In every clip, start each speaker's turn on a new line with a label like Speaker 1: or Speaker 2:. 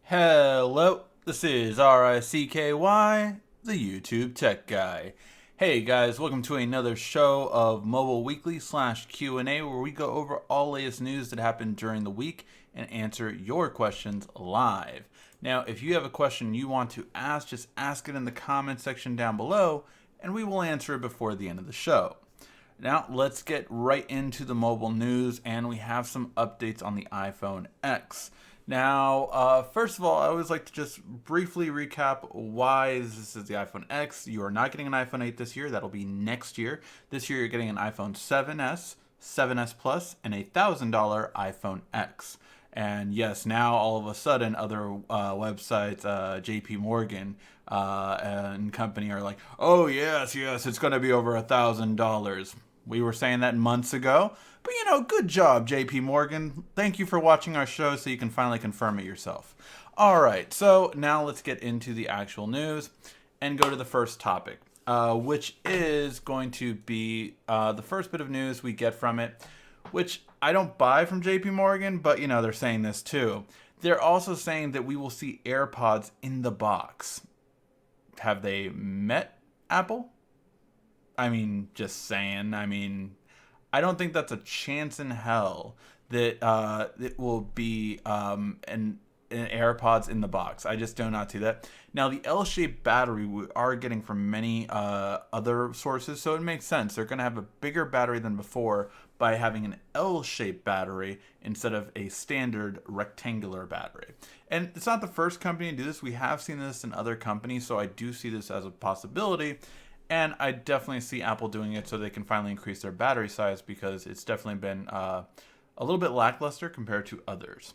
Speaker 1: Hello, this is RICKY, the YouTube Tech Guy. Hey guys, welcome to another show of Mobile Weekly / Q&A where we go over all latest news that happened during the week and answer your questions live. Now, if you have a question you want to ask, just ask it in the comment section down below and we will answer it before the end of the show. Now, let's get right into the mobile news, and we have some updates on the iPhone X. Now, first of all, I always like to just briefly recap why this is the iPhone X. You are not getting an iPhone 8 this year. That'll be next year. This year, you're getting an iPhone 7S, 7S Plus, and a $1,000 iPhone X. And yes, now all of a sudden, other websites, JP Morgan and company are like, oh, yes, it's going to be over $1,000. We were saying that months ago. But, good job, JP Morgan. Thank you for watching our show so you can finally confirm it yourself. All right, so now let's get into the actual news and go to the first topic, which is going to be the first bit of news we get from it, which I don't buy from JP Morgan, but, they're saying this too. They're also saying that we will see AirPods in the box. Have they met Apple? Just saying. I don't think that's a chance in hell that it will be an AirPods in the box. I just do not see that. Now, the L-shaped battery we are getting from many other sources, so it makes sense. They're going to have a bigger battery than before by having an L-shaped battery instead of a standard rectangular battery. And it's not the first company to do this. We have seen this in other companies, so I do see this as a possibility. And I definitely see Apple doing it so they can finally increase their battery size, because it's definitely been a little bit lackluster compared to others.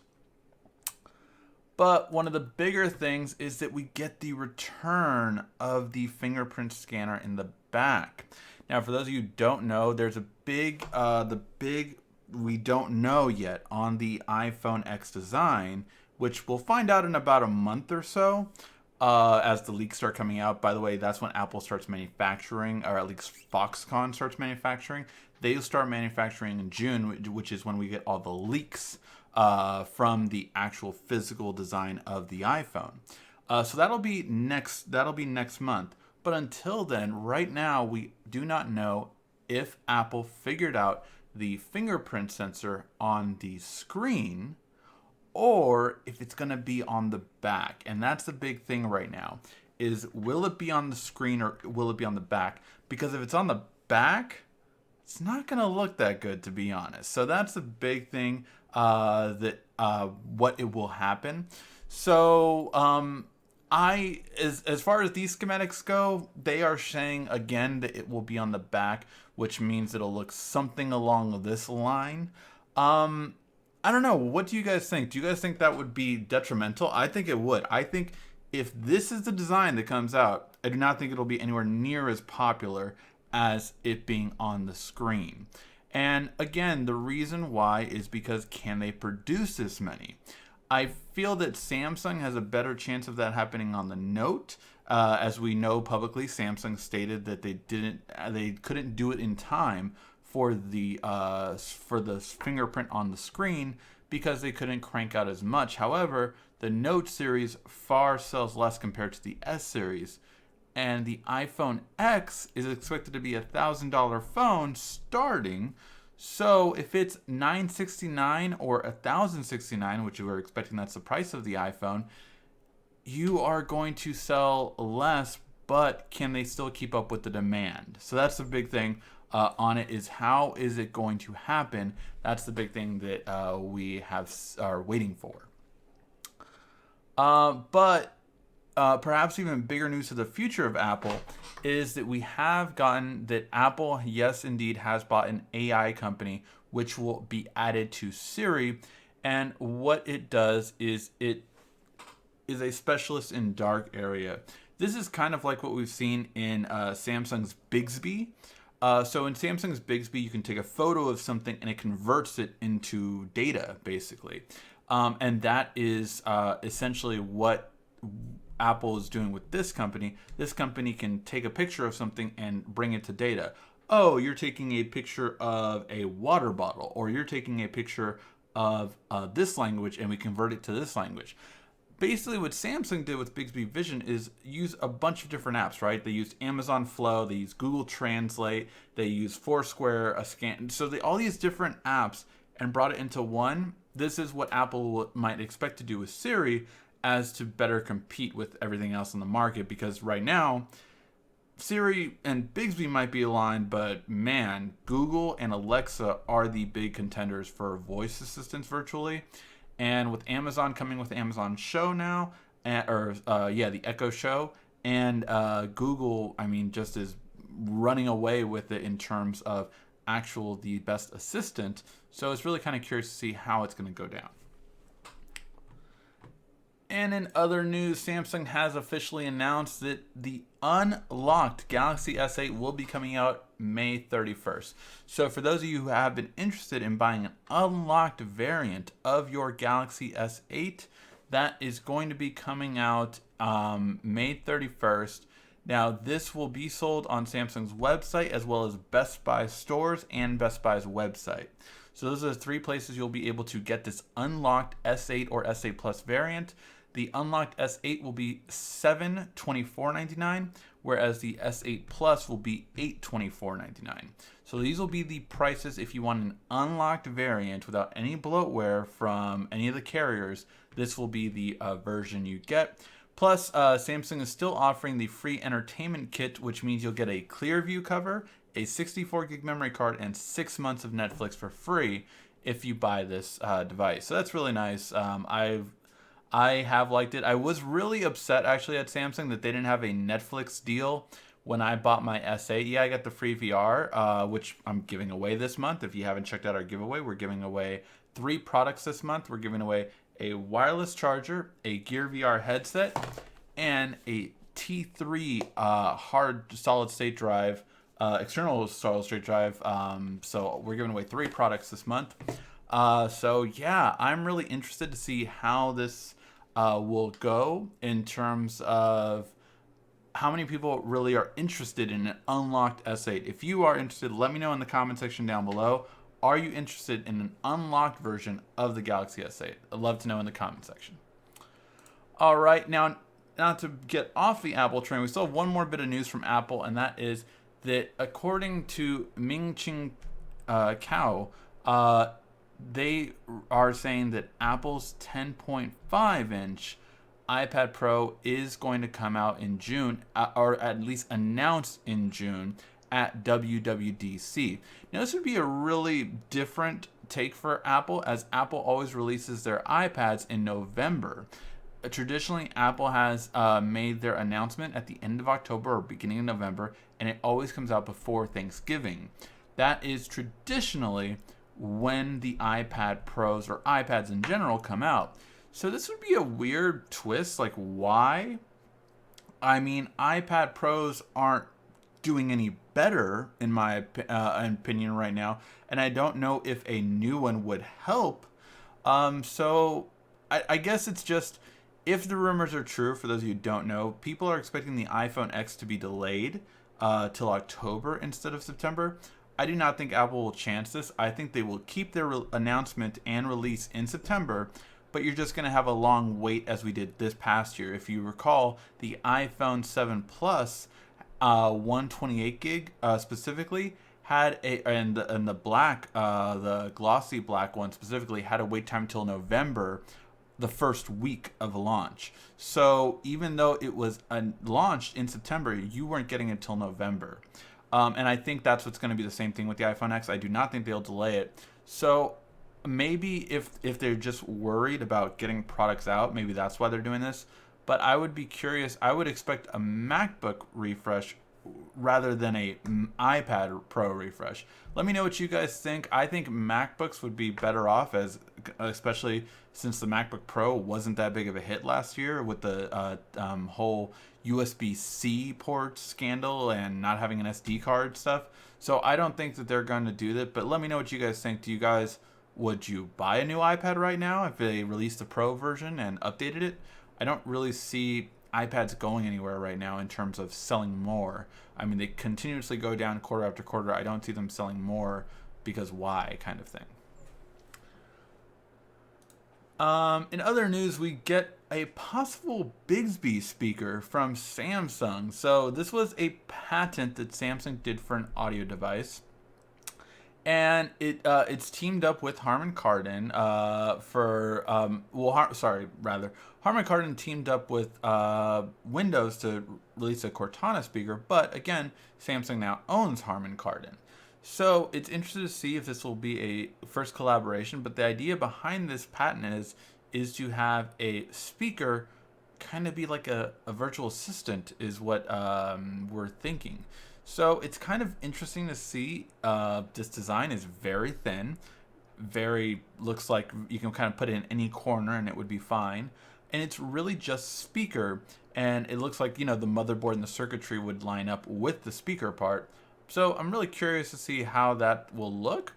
Speaker 1: But one of the bigger things is that we get the return of the fingerprint scanner in the back. Now, for those of you who don't know, there's a big we don't know yet on the iPhone X design, which we'll find out in about a month or so. As the leaks start coming out. By the way, that's when Apple starts manufacturing, or at least Foxconn starts manufacturing. They start manufacturing in June, which is when we get all the leaks from the actual physical design of the iPhone. So that'll be next month. But until then, right now, we do not know if Apple figured out the fingerprint sensor on the screen, or if it's going to be on the back. And that's the big thing right now, is will it be on the screen or will it be on the back? Because if it's on the back, it's not going to look that good, to be honest. So that's the big thing, what it will happen. So as far as these schematics go, they are saying again that it will be on the back, which means it'll look something along this line. I don't know. What do you guys think? Do you guys think that would be detrimental? I think it would. I think if this is the design that comes out, I do not think it'll be anywhere near as popular as it being on the screen. And again, the reason why is because, can they produce this many? I feel that Samsung has a better chance of that happening on the Note. As we know publicly, Samsung stated that they couldn't do it in time for the fingerprint on the screen because they couldn't crank out as much. However, the Note series far sells less compared to the S series, and the iPhone X is expected to be a $1,000 phone starting. So if it's $969 or $1,069, which we're expecting that's the price of the iPhone, you are going to sell less, but can they still keep up with the demand? So that's the big thing. On it is, how is it going to happen? That's the big thing that we are waiting for. But perhaps even bigger news to the future of Apple is that we have gotten that Apple, yes, indeed, has bought an AI company which will be added to Siri. And what it does is it is a specialist in dark area. This is kind of like what we've seen in Samsung's Bigsby. So in Samsung's Bigsby, you can take a photo of something and it converts it into data, basically. And that is essentially what Apple is doing with this company. This company can take a picture of something and bring it to data. Oh, you're taking a picture of a water bottle, or you're taking a picture of this language and we convert it to this language. basically what Samsung did with Bigsby Vision is use a bunch of different apps, right? They used Amazon Flow, they used Google Translate, they used Foursquare, a scan. So all these different apps and brought it into one. This is what Apple might expect to do with Siri as to better compete with everything else in the market, because right now Siri and Bigsby might be aligned, but man, Google and Alexa are the big contenders for voice assistants virtually. And with Amazon coming with Amazon Show now, the Echo Show, and Google, I mean, just is running away with it in terms of the best assistant. So it's really kind of curious to see how it's going to go down. And in other news, Samsung has officially announced that the unlocked Galaxy S8 will be coming out May 31st. So for those of you who have been interested in buying an unlocked variant of your Galaxy S8, that is going to be coming out May 31st. Now, this will be sold on Samsung's website as well as Best Buy stores and Best Buy's website. So those are the three places you'll be able to get this unlocked S8 or S8 Plus variant. The unlocked S8 will be $724.99, whereas the S8 Plus will be $824.99. So these will be the prices if you want an unlocked variant without any bloatware from any of the carriers. This will be the version you get. Plus, Samsung is still offering the free entertainment kit, which means you'll get a Clearview cover, a 64 gig memory card, and 6 months of Netflix for free if you buy this device. So that's really nice. I have liked it. I was really upset actually at Samsung that they didn't have a Netflix deal when I bought my S8. Yeah, I got the free VR, which I'm giving away this month. If you haven't checked out our giveaway, we're giving away 3 products this month. We're giving away a wireless charger, a Gear VR headset, and a T3 hard solid state drive, external solid state drive. So we're giving away 3 products this month. So yeah, I'm really interested to see how this will go in terms of how many people really are interested in an unlocked S8. If you are interested, let me know in the comment section down below. Are you interested in an unlocked version of the Galaxy S8? I'd love to know in the comment section. All right, now not to get off the Apple train, we still have one more bit of news from Apple, and that is that according to Ming-Ching Kao, they are saying that Apple's 10.5-inch iPad Pro is going to come out in June, or at least announced in June at WWDC. Now, this would be a really different take for Apple, as Apple always releases their iPads in November. Traditionally, Apple has made their announcement at the end of October or beginning of November, and it always comes out before Thanksgiving. That is traditionally when the iPad Pros or iPads in general come out. So this would be a weird twist. Like, why? I mean, iPad Pros aren't doing any better in my opinion right now, and I don't know if a new one would help. So I guess it's just, if the rumors are true, for those of you who don't know, people are expecting the iPhone X to be delayed till October instead of September. I do not think Apple will chance this. I think they will keep their announcement and release in September, but you're just going to have a long wait as we did this past year. If you recall, the iPhone 7 Plus 128 gig specifically had and the black, the glossy black one specifically, had a wait time till November, the first week of launch. So even though it was launched in September, you weren't getting it till November. And I think that's what's going to be the same thing with the iPhone X. I do not think they'll delay it. So maybe if they're just worried about getting products out, maybe that's why they're doing this. But I would be curious. I would expect a MacBook refresh rather than a iPad Pro refresh. Let me know what you guys think. I think MacBooks would be better off, as especially since the MacBook Pro wasn't that big of a hit last year with the whole USB-C port scandal and not having an SD card stuff. So I don't think that they're going to do that. But let me know what you guys think. Would you buy a new iPad right now if they released the Pro version and updated it? I don't really see iPads going anywhere right now in terms of selling more. I mean, they continuously go down quarter after quarter. I don't see them selling more because why, kind of thing. In other news, we get a possible Bigsby speaker from Samsung. So this was a patent that Samsung did for an audio device, and it's teamed up with Harman Kardon for Harman Kardon teamed up with Windows to release a Cortana speaker, but again, Samsung now owns Harman Kardon. So it's interesting to see if this will be a first collaboration, but the idea behind this patent is to have a speaker kind of be like a virtual assistant is what we're thinking. So it's kind of interesting to see. This design is very thin, looks like you can kind of put it in any corner and it would be fine. And it's really just speaker, and it looks like, the motherboard and the circuitry would line up with the speaker part. So I'm really curious to see how that will look.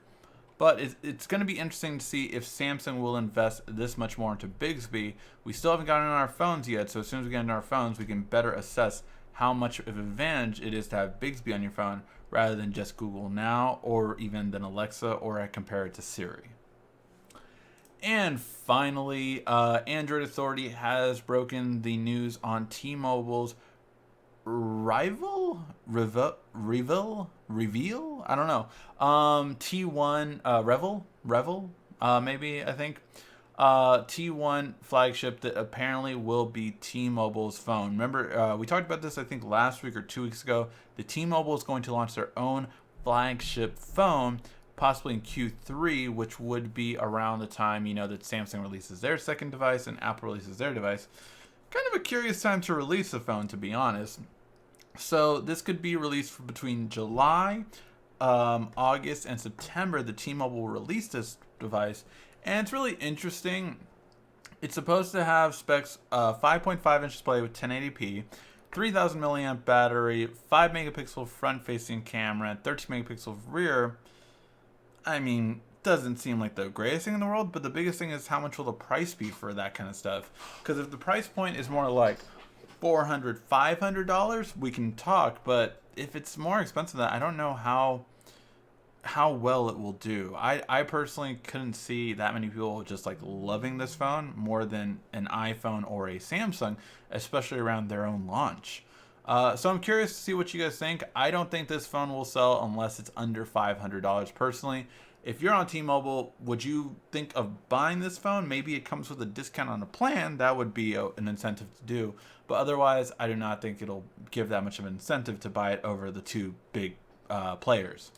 Speaker 1: But it's going to be interesting to see if Samsung will invest this much more into Bigsby. We still haven't gotten it on our phones yet, so as soon as we get into our phones, we can better assess how much of an advantage it is to have Bigsby on your phone rather than just Google Now or even than Alexa, or I compare it to Siri. And finally, Android Authority has broken the news on T-Mobile's reveal? I don't know. T1 Revel, maybe, I think. T1 flagship that apparently will be T-Mobile's phone. Remember, we talked about this, I think, last week or 2 weeks ago. The T-Mobile is going to launch their own flagship phone, possibly in Q3, which would be around the time, that Samsung releases their second device and Apple releases their device. Kind of a curious time to release a phone, to be honest. So this could be released for between July, August, and September. The T-Mobile will release this device, and it's really interesting. It's supposed to have specs 5.5 inch display with 1080p, 3000 milliamp battery, 5 megapixel front-facing camera, 13 megapixel rear. I mean, doesn't seem like the greatest thing in the world, but the biggest thing is how much will the price be for that kind of stuff? Because if the price point is more like $400, $500, we can talk. But if it's more expensive than that, I don't know how well it will do. I personally couldn't see that many people just like loving this phone more than an iPhone or a Samsung, especially around their own launch. So I'm curious to see what you guys think. I don't think this phone will sell unless it's under $500 personally. If you're on T-Mobile, would you think of buying this phone? Maybe it comes with a discount on a plan. That would be an incentive to do. But otherwise, I do not think it'll give that much of an incentive to buy it over the two big players.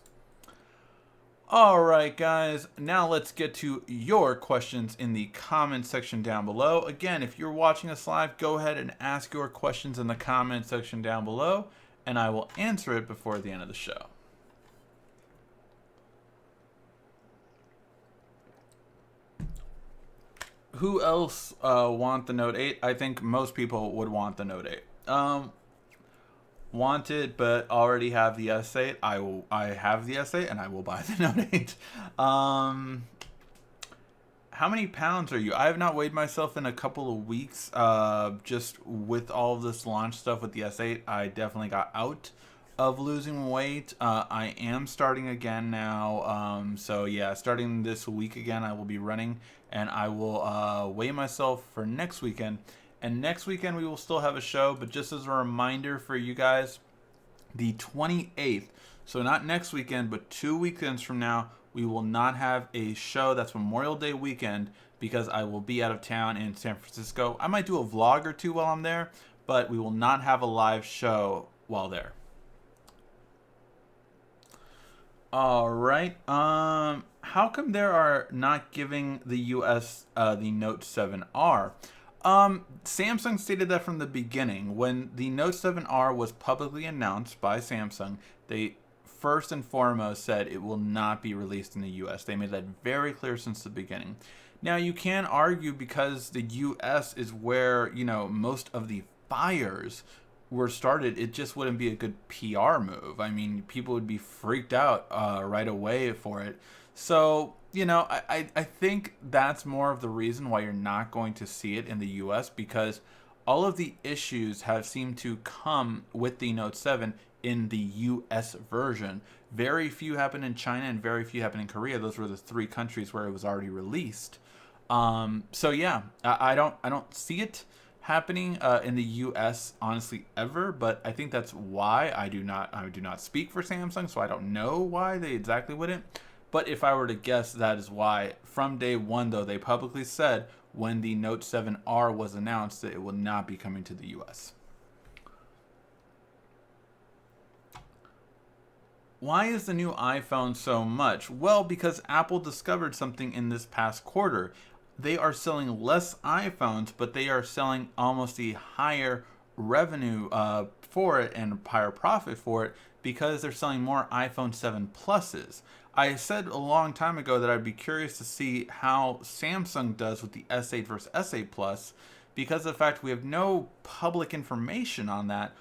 Speaker 1: Alright guys, now let's get to your questions in the comments section down below. Again, if you're watching us live, go ahead and ask your questions in the comments section down below, and I will answer it before the end of the show. Who else want the Note 8? I think most people would want the Note 8. Want it, but already have the S8. I have the S8, and I will buy the Note 8. How many pounds are you? I have not weighed myself in a couple of weeks. Just with all of this launch stuff with the S8, I definitely got out of losing weight. I am starting again now. So yeah, starting this week again, I will be running, and I will weigh myself for next weekend. And next weekend we will still have a show, but just as a reminder for you guys, the 28th, so not next weekend, but 2 weekends from now, we will not have a show. That's Memorial Day weekend, because I will be out of town in San Francisco. I might do a vlog or two while I'm there, but we will not have a live show while there. All right. How come there are not giving the US the Note 7R? Samsung stated that from the beginning. When the Note 7R was publicly announced by Samsung, they first and foremost said it will not be released in the US. They made that very clear since the beginning. Now, you can argue because the US is where, most of the fires were started, it just wouldn't be a good PR move. I mean, people would be freaked out right away for it. So, I think that's more of the reason why you're not going to see it in the US, because all of the issues have seemed to come with the Note 7 in the US version. Very few happen in China and very few happen in Korea. Those were the three countries where it was already released. So yeah, I don't see it happening in the U.S. honestly ever, but I think that's why I do not speak for Samsung, so I don't know why they exactly wouldn't. But if I were to guess, that is why. From day one, though, they publicly said when the Note 7R was announced that it will not be coming to the U.S. Why is the new iPhone so much? Well, because Apple discovered something in this past quarter. They are selling less iPhones, but they are selling almost a higher revenue for it and higher profit for it because they're selling more iPhone 7 Pluses. I said a long time ago that I'd be curious to see how Samsung does with the S8 versus S8 Plus because of the fact we have no public information on that.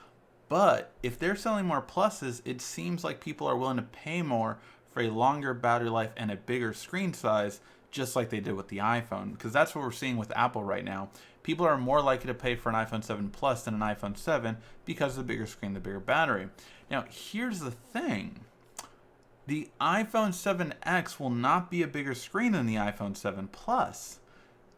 Speaker 1: But if they're selling more pluses, it seems like people are willing to pay more for a longer battery life and a bigger screen size, just like they did with the iPhone. Because that's what we're seeing with Apple right now. People are more likely to pay for an iPhone 7 Plus than an iPhone 7 because of the bigger screen, the bigger battery. Now, here's the thing. The iPhone 7X will not be a bigger screen than the iPhone 7 Plus.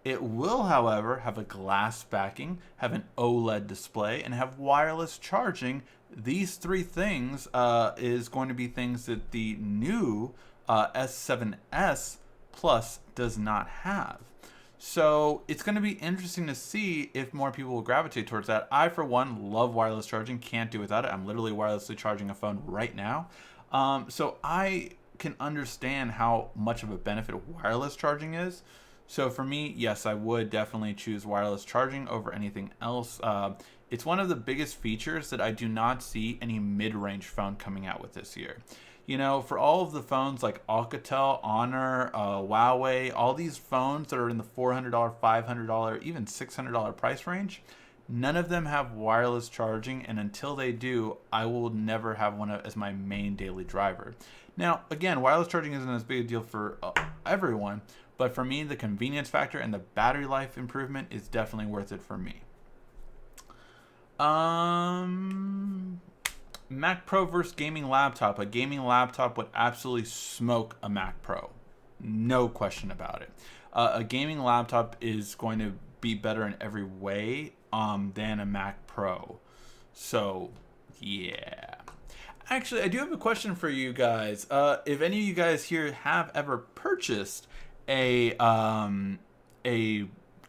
Speaker 1: It will, however, have a glass backing, have an OLED display, and have wireless charging. These three things is going to be things that the new S7S Plus does not have. So it's going to be interesting to see if more people will gravitate towards that. I, for one, love wireless charging. Can't do without it. I'm literally wirelessly charging a phone right now. So I can understand how much of a benefit wireless charging is. So for me, yes, I would definitely choose wireless charging over anything else. It's one of the biggest features that I do not see any mid-range phone coming out with this year. You know, for all of the phones like Alcatel, Honor, Huawei, all these phones that are in the $400, $500, even $600 price range, none of them have wireless charging, and until they do, I will never have one as my main daily driver. Now, again, wireless charging isn't as big a deal for everyone, but for me, the convenience factor and the battery life improvement is definitely worth it for me. Mac Pro versus gaming laptop. A gaming laptop would absolutely smoke a Mac Pro. No question about it. A gaming laptop is going to be better in every way than a Mac Pro. So, yeah. Actually, I do have a question for you guys. If any of you guys here have ever purchased a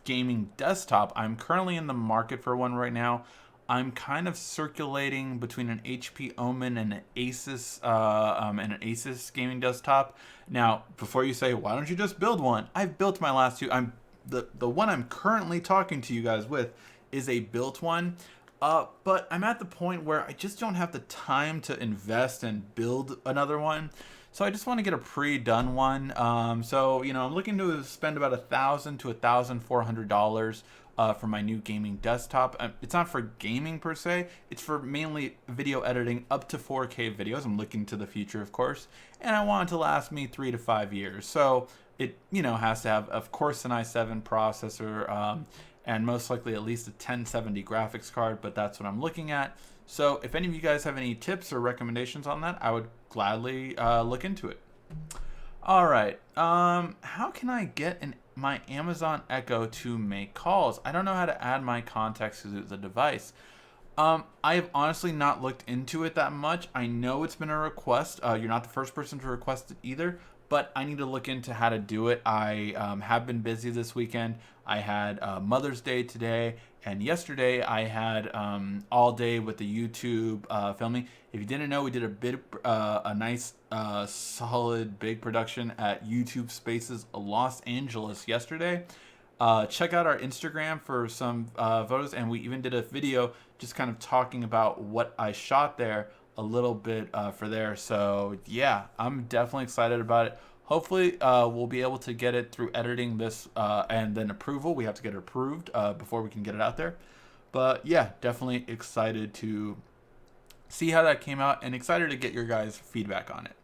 Speaker 1: gaming desktop, I'm currently in the market for one right now. I'm kind of circulating between an HP Omen and an Asus gaming desktop. Now, before you say, why don't you just build one? I've built my last two. The one I'm currently talking to you guys with is a built one. But I'm at the point where I just don't have the time to invest and build another one. So I just want to get a pre-done one. So, you know, I'm looking to spend about $1,000 to $1,400 for my new gaming desktop. It's not for gaming per se. It's for mainly video editing up to 4K videos. I'm looking to the future, of course. And I want it to last me 3 to 5 years. So it, you know, has to have, of course, an i7 processor and most likely at least a 1070 graphics card. But that's what I'm looking at. So if any of you guys have any tips or recommendations on that, I would gladly look into it. All right. How can I get my Amazon Echo to make calls? I don't know how to add my contacts to the device. I have honestly not looked into it that much. I know it's been a request. You're not the first person to request it either, but I need to look into how to do it. I have been busy this weekend. I had Mother's Day today, and yesterday I had all day with the YouTube filming. If you didn't know, we did a nice, solid, big production at YouTube Spaces Los Angeles yesterday. Check out our Instagram for some photos, and we even did a video just kind of talking about what I shot there a little bit for there. So yeah, I'm definitely excited about it. Hopefully we'll be able to get it through editing this and then approval. We have to get it approved before we can get it out there. But yeah, definitely excited to see how that came out and excited to get your guys' feedback on it.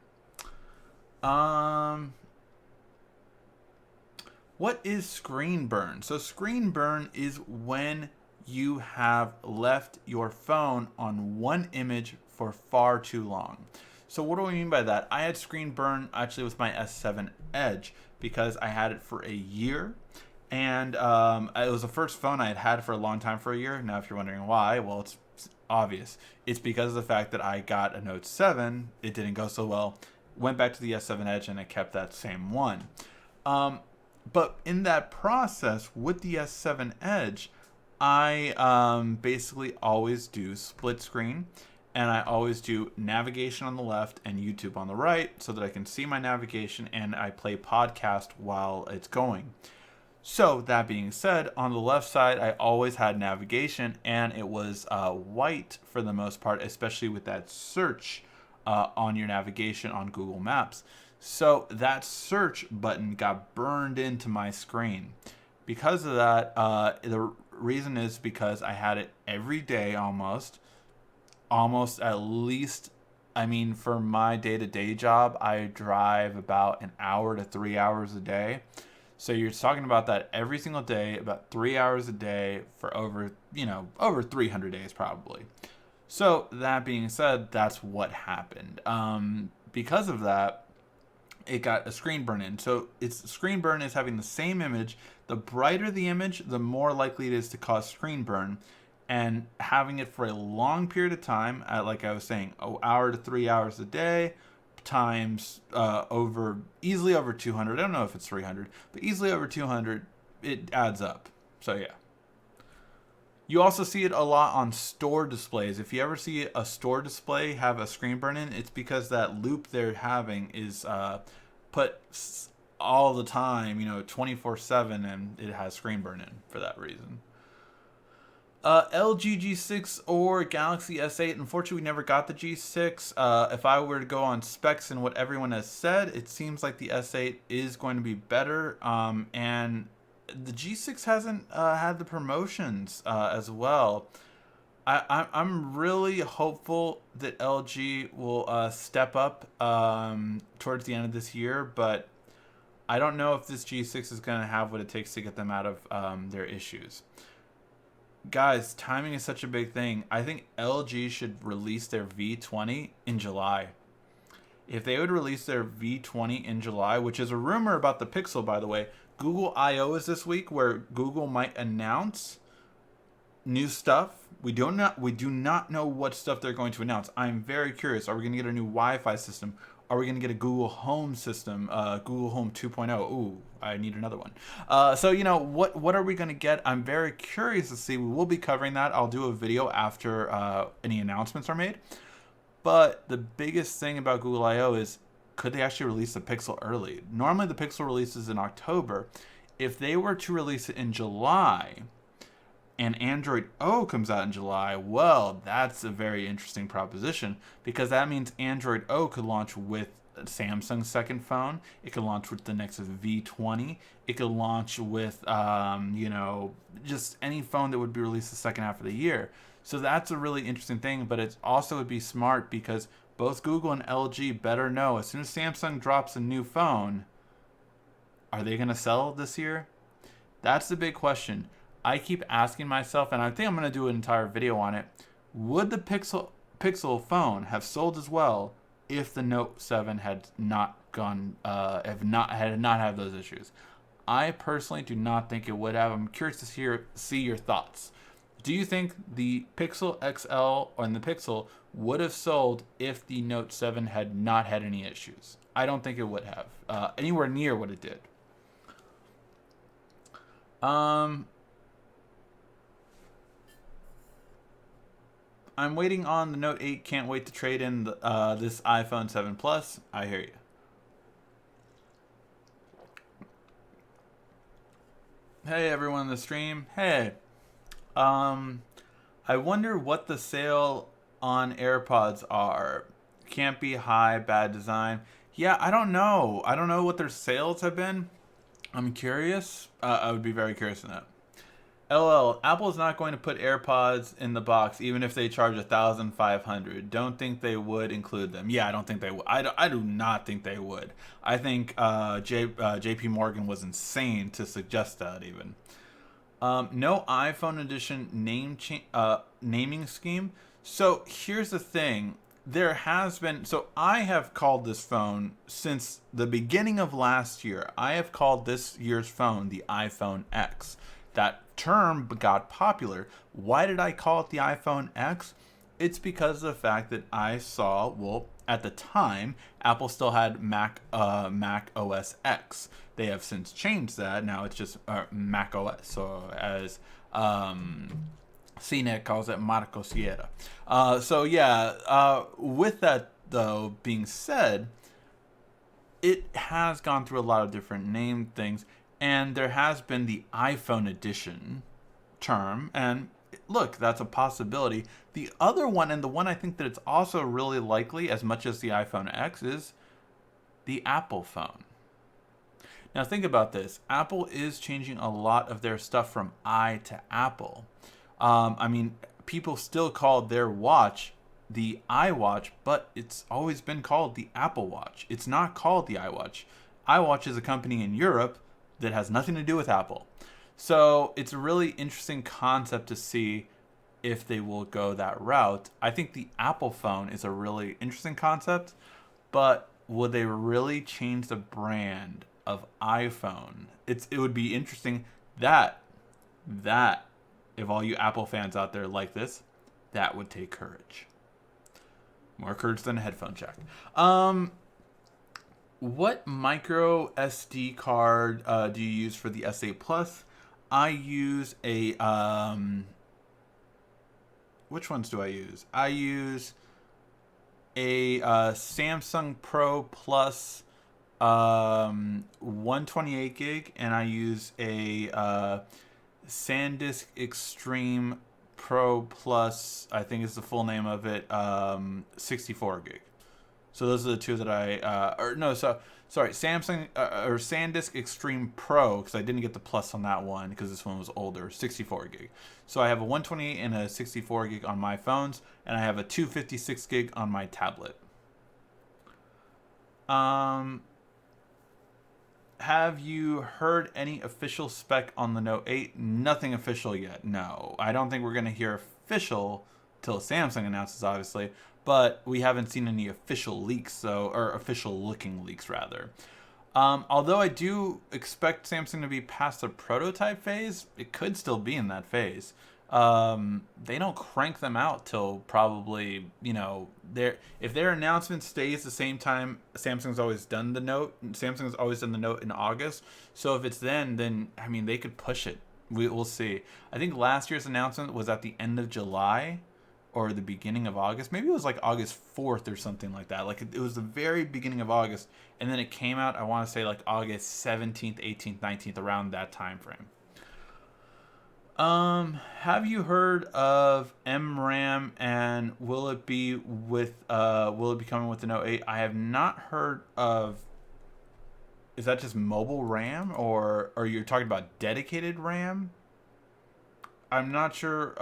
Speaker 1: What is screen burn? So screen burn is when you have left your phone on one image for far too long. So what do I mean by that? I had screen burn actually with my S7 Edge because I had it for a year. And it was the first phone I had had for a long time for a year. Now, if you're wondering why, well, it's obvious. It's because of the fact that I got a Note 7. It didn't go so well. Went back to the S7 Edge, and I kept that same one. But in that process with the S7 Edge, I basically always do split screen. And I always do navigation on the left and YouTube on the right so that I can see my navigation and I play podcast while it's going. So that being said, on the left side, I always had navigation, and it was white for the most part, especially with that search on your navigation on Google Maps. So that search button got burned into my screen. Because of that, the reason is because I had it every day almost at least. I mean, for my day-to-day job, I drive about an hour to 3 hours a day. So you're talking about that every single day, about 3 hours a day for over 300 days probably. So that being said, that's what happened. Because of that, it got a screen burn in. So its screen burn is having the same image. The brighter the image, the more likely it is to cause screen burn. And having it for a long period of time, like I was saying, an hour to 3 hours a day, times easily over 200. I don't know if it's 300, but easily over 200, it adds up. So yeah. You also see it a lot on store displays. If you ever see a store display have a screen burn in, it's because that loop they're having is put all the time, 24/7, and it has screen burn in for that reason. LG G6 or Galaxy S8. Unfortunately, we never got the G6. If I were to go on specs and what everyone has said, it seems like the S8 is going to be better. And the G6 hasn't had the promotions as well. I'm really hopeful that LG will step up towards the end of this year, but I don't know if this G6 is going to have what it takes to get them out of their issues. Guys, timing is such a big thing. I think LG should release their V20 in July. If they would release their V20 in July, which is a rumor about the Pixel, by the way, Google I/O is this week, where Google might announce new stuff. We do not know what stuff they're going to announce. I'm very curious. Are we going to get a new Wi-Fi system? Are we going to get a Google Home system? Google Home 2.0. Ooh, I need another one. So, what are we going to get? I'm very curious to see. We will be covering that. I'll do a video after any announcements are made. But the biggest thing about Google I/O is, could they actually release the Pixel early? Normally, the Pixel releases in October. If they were to release it in July, and Android O comes out in July, well, that's a very interesting proposition, because that means Android O could launch with Samsung's second phone. It could launch with the next V20. It could launch with, just any phone that would be released the second half of the year. So that's a really interesting thing, but it also would be smart because both Google and LG better know as soon as Samsung drops a new phone, are they going to sell this year? That's the big question. I keep asking myself, and I think I'm going to do an entire video on it. Would the Pixel phone have sold as well if the Note 7 had not had those issues? I personally do not think it would have. I'm curious to see your thoughts. Do you think the Pixel XL and the Pixel would have sold if the Note 7 had not had any issues? I don't think it would have. Anywhere near what it did. I'm waiting on the Note 8. Can't wait to trade in this iPhone 7 Plus. I hear you. Hey, everyone in the stream. Hey. I wonder what the sale on AirPods are. Can't be high, bad design. Yeah, I don't know. I don't know what their sales have been. I'm curious. I would be very curious in that. LL, Apple's not going to put AirPods in the box even if they charge $1,500. Don't think they would include them. Yeah, I don't think they would. I do not think they would. I think JP Morgan was insane to suggest that even. No iPhone edition naming scheme. So here's the thing. there has been, so I have called this phone since the beginning of last year. I have called this year's phone the iPhone X. That term got popular. Why did I call it the iPhone X? It's because of the fact that I saw, well, at the time, Apple still had Mac OS X. They have since changed that. Now it's just Mac OS. So as CNET calls it Marco Sierra. With that though being said, it has gone through a lot of different name things, and there has been the iPhone edition term, and look, that's a possibility. The other one, and the one I think that it's also really likely as much as the iPhone X, is the Apple phone. Now think about this. Apple is changing a lot of their stuff from I to Apple. I mean, people still call their watch the iWatch, but it's always been called the Apple Watch. It's not called the iWatch. iWatch is a company in Europe that has nothing to do with Apple. So it's a really interesting concept to see if they will go that route. I think the Apple phone is a really interesting concept, but will they really change the brand of iPhone? It would be interesting that if all you Apple fans out there like this, that would take courage. More courage than a headphone jack. What micro SD card do you use for the S8 Plus? I use a which ones do I use? I use a Samsung Pro Plus 128 gig, and I use a SanDisk Extreme Pro Plus, I think is the full name of it, 64 gig. So those are the two that Samsung or SanDisk Extreme Pro, because I didn't get the Plus on that one because this one was older, 64 gig. So I have a 128 and a 64 gig on my phones, and I have a 256 gig on my tablet. Have you heard any official spec on the Note 8? Nothing official yet, no. I don't think we're going to hear official till Samsung announces, obviously, but we haven't seen any official leaks, or official looking leaks, rather. Although I do expect Samsung to be past the prototype phase, it could still be in that phase. They don't crank them out till probably, if their announcement stays the same time Samsung's always done the Note. Samsung's always done the Note in August. So if it's then I mean, they could push it. We'll see. I think last year's announcement was at the end of July or the beginning of August. Maybe it was like August 4th or something like that. Like it was the very beginning of August, and then it came out, I want to say like August 17th, 18th, 19th, around that time frame. Have you heard of MRAM, and will it be coming with the Note 8? I have not heard of. Is that just mobile RAM, or are you talking about dedicated RAM? I'm not sure.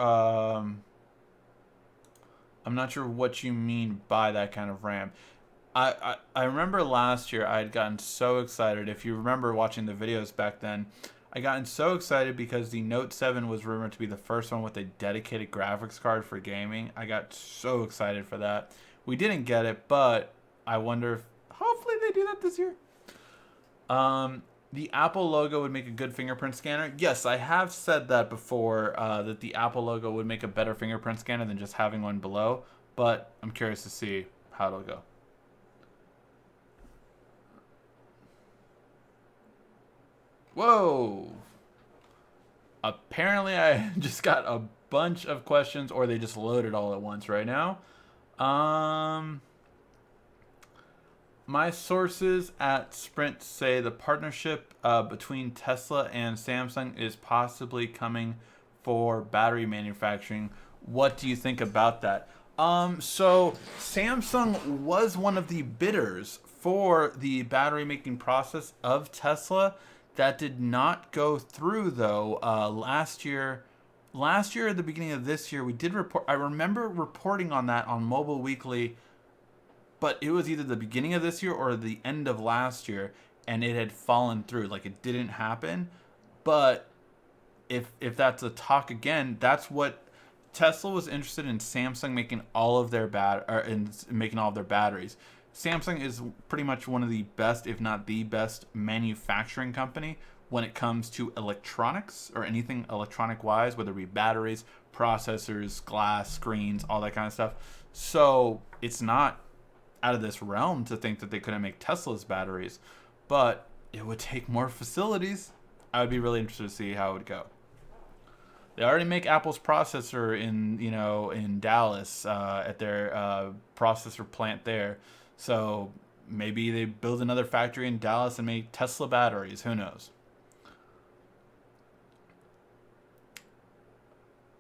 Speaker 1: I'm not sure what you mean by that kind of RAM. I remember last year I had gotten so excited. If you remember watching the videos back then, I gotten so excited because the Note 7 was rumored to be the first one with a dedicated graphics card for gaming. I got so excited for that. We didn't get it, but I wonder if hopefully they do that this year. The Apple logo would make a good fingerprint scanner. Yes, I have said that before, that the Apple logo would make a better fingerprint scanner than just having one below, but I'm curious to see how it'll go. Whoa! Apparently I just got a bunch of questions, or they just loaded all at once right now. My sources at Sprint say the partnership between Tesla and Samsung is possibly coming for battery manufacturing. What do you think about that? So Samsung was one of the bidders for the battery making process of Tesla. That did not go through, though. Last year at the beginning of this year, we did report. I remember reporting on that on Mobile Weekly, but it was either the beginning of this year or the end of last year, and it had fallen through. Like, it didn't happen. But if that's a talk again, that's what Tesla was interested in Samsung making all of their making all of their batteries. Samsung is pretty much one of the best, if not the best, manufacturing company when it comes to electronics or anything electronic wise, whether it be batteries, processors, glass, screens, all that kind of stuff. So it's not out of this realm to think that they couldn't make Tesla's batteries, but it would take more facilities. I would be really interested to see how it would go. They already make Apple's processor in Dallas at their processor plant there. So maybe they build another factory in Dallas and make Tesla batteries. Who knows?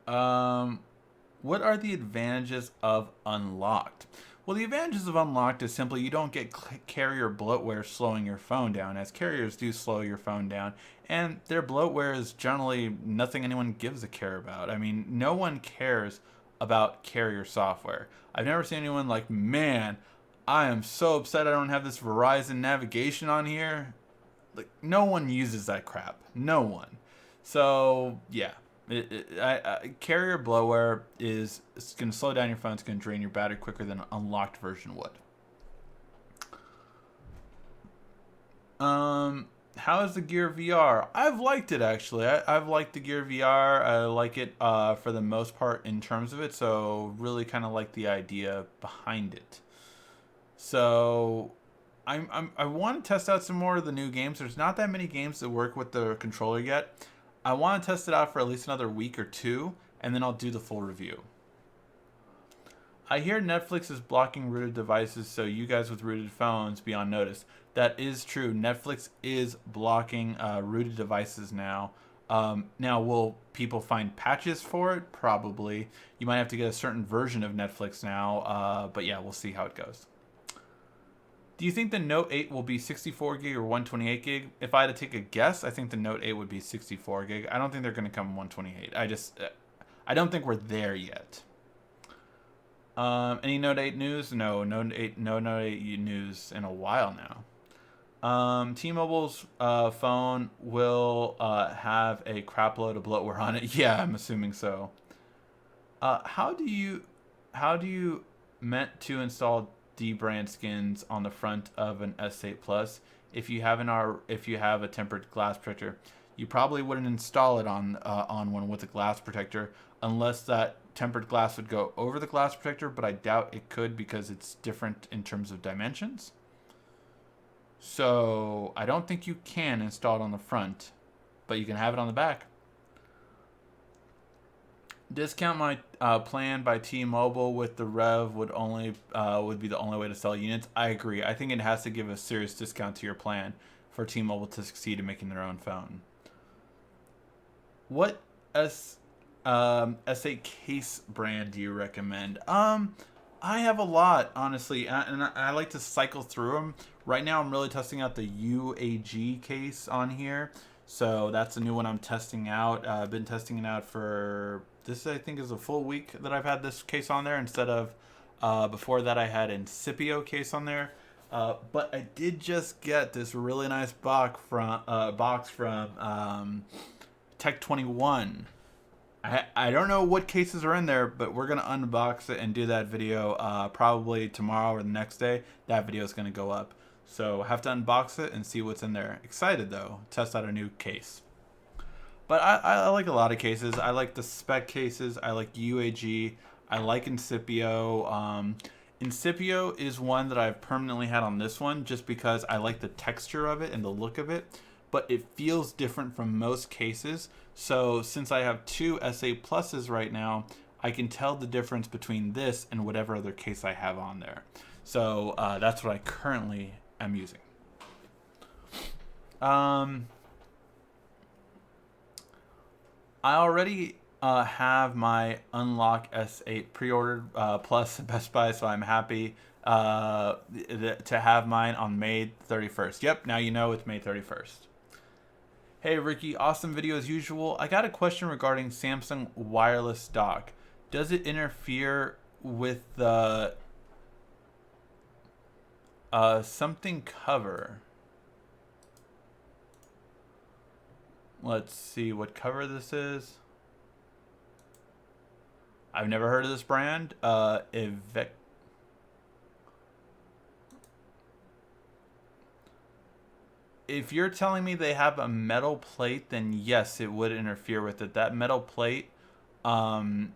Speaker 1: What are the advantages of unlocked? Well, the advantages of unlocked is simply you don't get carrier bloatware slowing your phone down, as carriers do slow your phone down, and their bloatware is generally nothing anyone gives a care about. I mean, no one cares about carrier software. I've never seen anyone like, man, I am so upset I don't have this Verizon navigation on here. Like, no one uses that crap. No one. So, yeah. Carrier bloatware it's going to slow down your phone. It's going to drain your battery quicker than an unlocked version would. How is the Gear VR? I've liked it, actually. I've liked the Gear VR. I like it for the most part in terms of it. So really kind of like the idea behind it. So I want to test out some more of the new games. There's not that many games that work with the controller yet. I want to test it out for at least another week or two, and then I'll do the full review. I hear Netflix is blocking rooted devices, so you guys with rooted phones be on notice. That is true. Netflix is blocking rooted devices now. Now, will people find patches for it? Probably. You might have to get a certain version of Netflix now, but yeah, we'll see how it goes. Do you think the Note 8 will be 64 gig or 128 gig? If I had to take a guess, I think the Note 8 would be 64 gig. I don't think they're going to come 128. I don't think we're there yet. Any Note 8 news? No Note 8 news in a while now. T-Mobile's phone will have a crap load of bloatware on it. Yeah, I'm assuming so. How do you meant to install D-brand skins on the front of an S8 Plus if you have a tempered glass protector? You probably wouldn't install it on one with a glass protector unless that tempered glass would go over the glass protector, but I doubt it could because it's different in terms of dimensions. So I don't think you can install it on the front, but you can have it on the back. Discount my plan by T-Mobile with the Rev would be the only way to sell units. I agree. I think it has to give a serious discount to your plan for T-Mobile to succeed in making their own phone. What S8 case brand do you recommend? I have a lot, honestly, and I like to cycle through them. Right now, I'm really testing out the UAG case on here. So that's a new one I'm testing out. I've been testing it out for... This, I think, is a full week that I've had this case on there instead of before that I had Incipio case on there. But I did just get this really nice box from Tech 21. I don't know what cases are in there, but we're going to unbox it and do that video probably tomorrow or the next day. That video is going to go up. So I have to unbox it and see what's in there. Excited, though. Test out a new case. But I like a lot of cases. I like the Spec cases. I like UAG. I like Incipio. Incipio is one that I've permanently had on this one just because I like the texture of it and the look of it. But it feels different from most cases. So since I have two S8 Pluses right now, I can tell the difference between this and whatever other case I have on there. So that's what I currently am using. I already have my Unlock S8 pre-ordered plus Best Buy, so I'm happy to have mine on May 31st. Yep, now you know it's May 31st. Hey Ricky, awesome video as usual. I got a question regarding Samsung wireless dock. Does it interfere with the something cover? Let's see what cover this is. I've never heard of this brand. If you're telling me they have a metal plate, then yes, it would interfere with it. That metal plate um,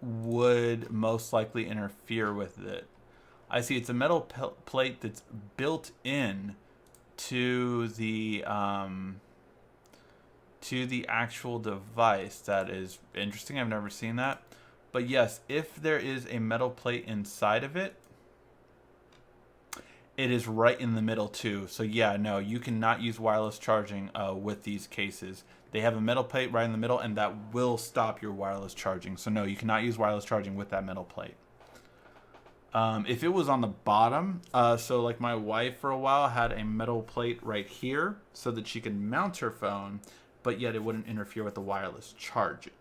Speaker 1: would most likely interfere with it. I see it's a metal plate that's built in to the actual device. That is interesting. I've never seen that. But yes, if there is a metal plate inside of it, it is right in the middle too. So yeah, no, you cannot use wireless charging with these cases. They have a metal plate right in the middle, and that will stop your wireless charging. So no, you cannot use wireless charging with that metal plate. If it was on the bottom, so like my wife for a while had a metal plate right here so that she could mount her phone, but yet it wouldn't interfere with the wireless charging.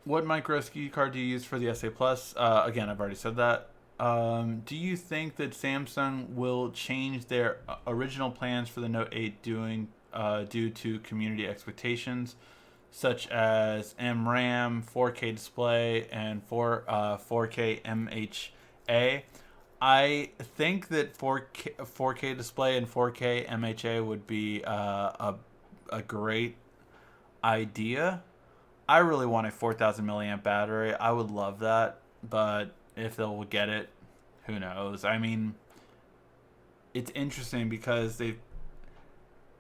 Speaker 1: What micro SD card do you use for the SA Plus? Again, I've already said that. Do you think that Samsung will change their original plans for the Note 8 due to community expectations, such as MRAM, 4K display, and 4K MHA? I think that 4K display and 4K MHA would be a great idea. I really want a 4,000 milliamp battery. I would love that, but if they'll get it, who knows? I mean, it's interesting because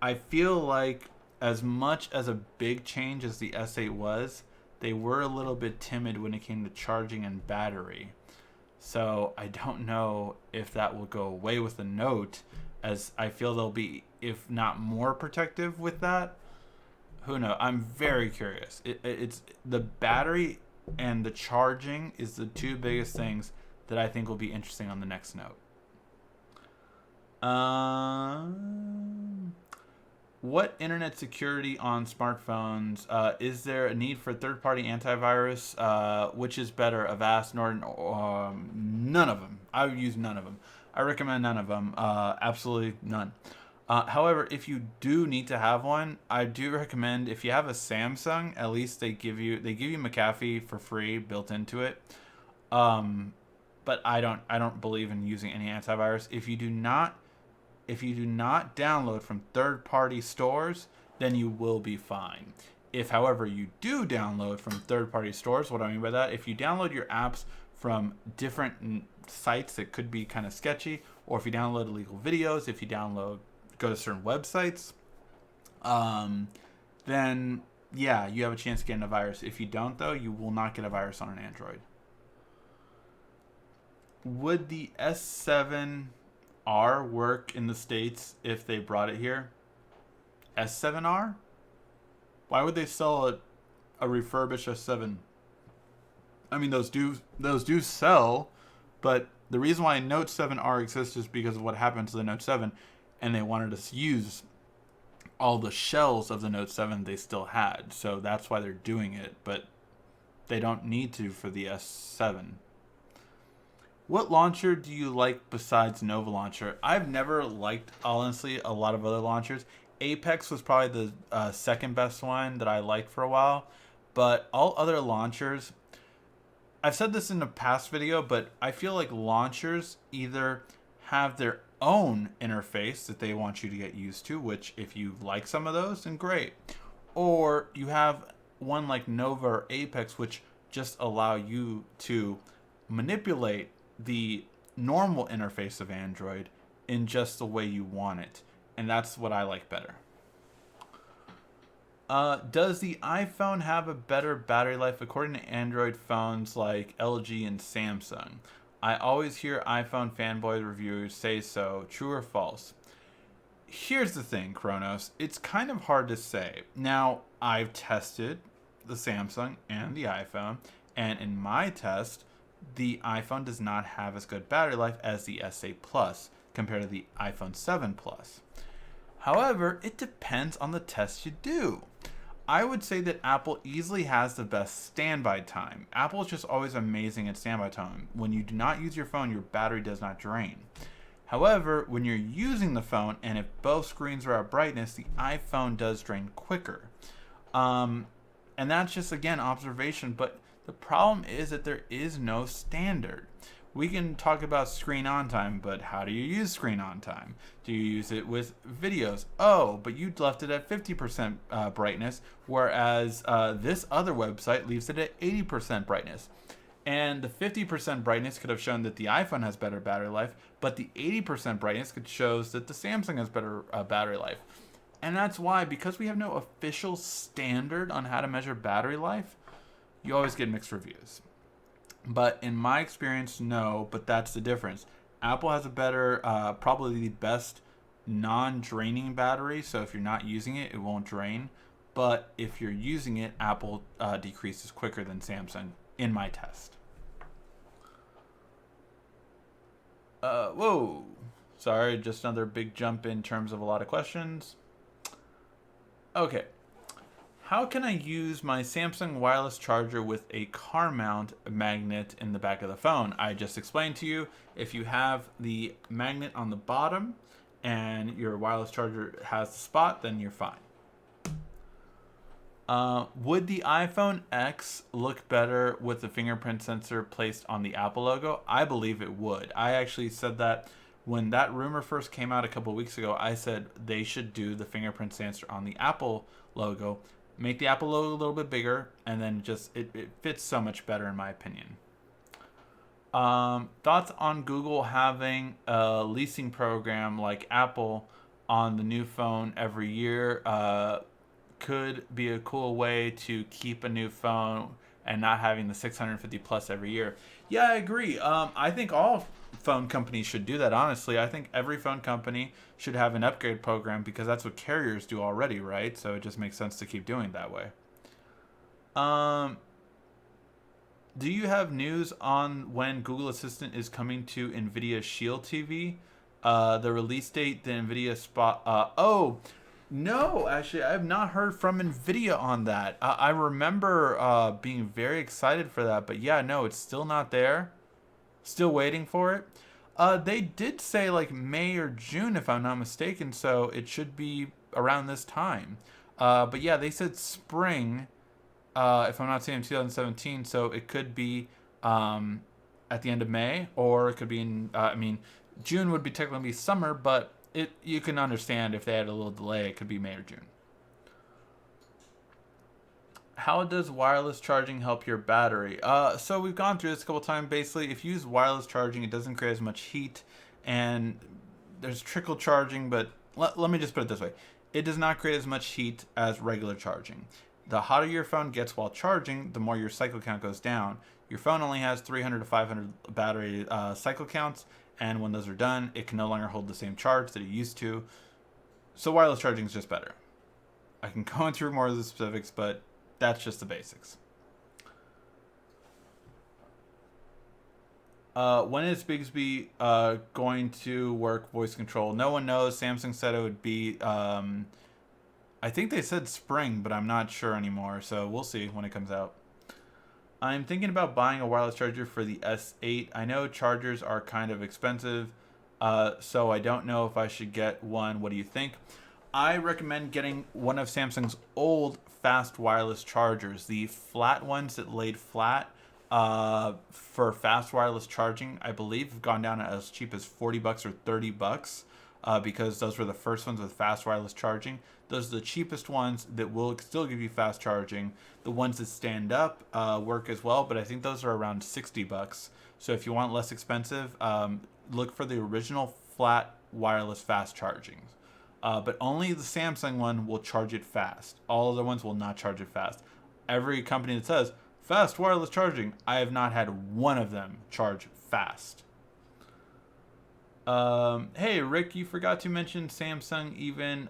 Speaker 1: I feel like as much as a big change as the S8 was, they were a little bit timid when it came to charging and battery. So I don't know if that will go away with the Note, as I feel they'll be, if not more protective with that. Who knows? I'm very curious. It's the battery and the charging is the two biggest things that I think will be interesting on the next Note. What internet security on smartphones? Is there a need for third-party antivirus? Which is better, Avast, Norton, or none of them? I would use none of them. I recommend none of them. Absolutely none. However, if you do need to have one, I do recommend, if you have a Samsung, at least they give you McAfee for free built into it. But I don't believe in using any antivirus. If you do not download from third-party stores, then you will be fine. If, however, you do download from third-party stores, what I mean by that, if you download your apps from different sites that could be kind of sketchy, or if you download illegal videos, if you go to certain websites, then yeah, you have a chance of getting a virus. If you don't, though, you will not get a virus on an Android. Would the S7R work in the States if they brought it here? S7R? Why would they sell a refurbished S7? I mean, those do sell, but the reason why Note 7R exists is because of what happened to the Note 7, and they wanted to use all the shells of the Note 7 they still had. So that's why they're doing it, but they don't need to for the S7. What launcher do you like besides Nova Launcher? I've never liked, honestly, a lot of other launchers. Apex was probably the second best one that I liked for a while, but all other launchers, I've said this in a past video, but I feel like launchers either have their own interface that they want you to get used to, which if you like some of those, then great. Or you have one like Nova or Apex, which just allow you to manipulate the normal interface of Android in just the way you want it. And that's what I like better. Does the iPhone have a better battery life according to Android phones like LG and Samsung? I always hear iPhone fanboy reviewers say so. True or false? Here's the thing, Kronos. It's kind of hard to say. Now, I've tested the Samsung and the iPhone, and in my test, the iPhone does not have as good battery life as the S8 Plus compared to the iPhone 7 Plus. However, it depends on the test you do. I would say that Apple easily has the best standby time. Apple is just always amazing at standby time. When you do not use your phone, your battery does not drain. However, when you're using the phone and if both screens are at brightness, the iPhone does drain quicker. And that's just, again, observation. But the problem is that there is no standard. We can talk about screen on time, but how do you use screen on time? Do you use it with videos? Oh, but you left it at 50% brightness, whereas this other website leaves it at 80% brightness. And the 50% brightness could have shown that the iPhone has better battery life, but the 80% brightness could shows that the Samsung has better battery life. And that's why, because we have no official standard on how to measure battery life, you always get mixed reviews. But in my experience, no, but that's the difference. Apple has a better, probably the best non-draining battery, so if you're not using it, it won't drain. But if you're using it, Apple decreases quicker than Samsung in my test. Whoa. Sorry, just another big jump in terms of a lot of questions. Okay. How can I use my Samsung wireless charger with a car mount magnet in the back of the phone? I just explained to you, if you have the magnet on the bottom and your wireless charger has the spot, then you're fine. Would the iPhone X look better with the fingerprint sensor placed on the Apple logo? I believe it would. I actually said that when that rumor first came out a couple weeks ago. I said they should do the fingerprint sensor on the Apple logo. Make the Apple logo a little bit bigger, and then just it fits so much better in my opinion. Thoughts on Google having a leasing program like Apple on the new phone every year? Could be a cool way to keep a new phone and not having the 650 plus every year. Yeah, I agree. I think all phone companies should do that, honestly. I think every phone company should have an upgrade program because that's what carriers do already, right? So it just makes sense to keep doing it that way. Do you have news on when Google Assistant is coming to NVIDIA Shield TV? The release date, the NVIDIA spot. No, actually, I have not heard from NVIDIA on that. I remember being very excited for that, but yeah, no, it's still not there. Still waiting for it. They did say like May or June, if I'm not mistaken, so it should be around this time. But yeah, they said spring, if I'm not saying 2017, so it could be at the end of May, or it could be in, June would be technically summer, but you can understand if they had a little delay, it could be May or June. How does wireless charging help your battery? So we've gone through this a couple times. Basically, if you use wireless charging, it doesn't create as much heat, and there's trickle charging, but let me just put it this way. It does not create as much heat as regular charging. The hotter your phone gets while charging, the more your cycle count goes down. Your phone only has 300 to 500 battery cycle counts, and when those are done, it can no longer hold the same charge that it used to. So wireless charging is just better. I can go into more of the specifics, but that's just the basics. When is Bigsby going to work voice control? No one knows. Samsung said it would be, I think they said spring, but I'm not sure anymore. So we'll see when it comes out. I'm thinking about buying a wireless charger for the S8. I know chargers are kind of expensive, so I don't know if I should get one. What do you think? I recommend getting one of Samsung's old fast wireless chargers. The flat ones that laid flat for fast wireless charging, I believe, have gone down as cheap as $40 or $30 because those were the first ones with fast wireless charging. Those are the cheapest ones that will still give you fast charging. The ones that stand up work as well, but I think those are around $60. So if you want less expensive, look for the original flat wireless fast charging. But only the Samsung one will charge it fast. All other ones will not charge it fast. Every company that says fast wireless charging, I have not had one of them charge fast. Hey, Rick, you forgot to mention Samsung even.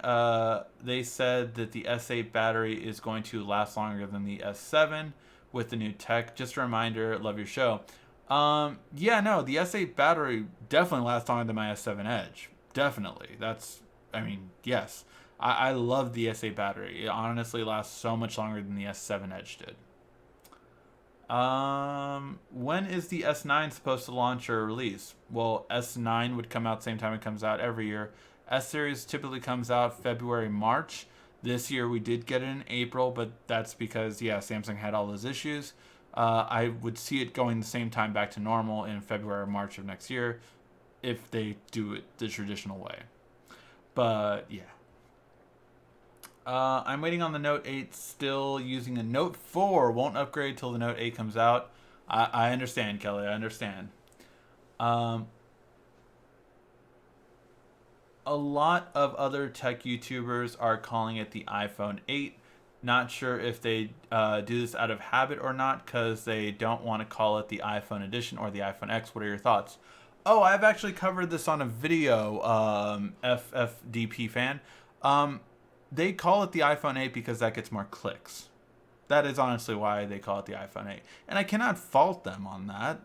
Speaker 1: They said that the S8 battery is going to last longer than the S7 with the new tech. Just a reminder, love your show. Yeah, no, the S8 battery definitely lasts longer than my S7 Edge. Definitely. Yes. I love the S8 battery. It honestly lasts so much longer than the S7 Edge did. When is the S9 supposed to launch or release? Well, S9 would come out same time it comes out every year. S series typically comes out February, March. This year we did get it in April, but that's because Samsung had all those issues. I would see it going the same time back to normal in February or March of next year if they do it the traditional way. But yeah. I'm waiting on the Note 8, still using a Note 4. Won't upgrade till the Note 8 comes out. I understand, Kelly. I understand. A lot of other tech YouTubers are calling it the iPhone 8. Not sure if they do this out of habit or not, because they don't want to call it the iPhone edition or the iPhone X. What are your thoughts? Oh, I've actually covered this on a video, FFDP fan. They call it the iPhone 8 because that gets more clicks. That is honestly why they call it the iPhone 8. And I cannot fault them on that.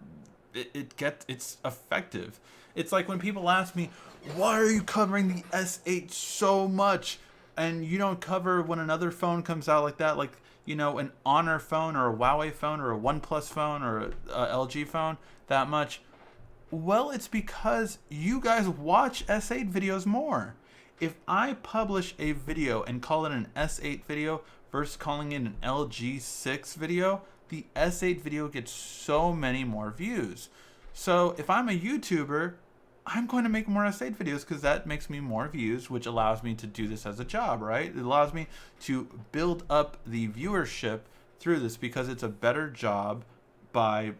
Speaker 1: It's effective. It's like when people ask me, why are you covering the S8 so much? And you don't cover when another phone comes out like that, like, an Honor phone or a Huawei phone or a OnePlus phone or a LG phone that much. Well, it's because you guys watch S8 videos more. If I publish a video and call it an S8 video versus calling it an LG6 video, the S8 video gets so many more views. So if I'm a YouTuber, I'm going to make more S8 videos because that makes me more views, which allows me to do this as a job, right? It allows me to build up the viewership through this because it's a better job by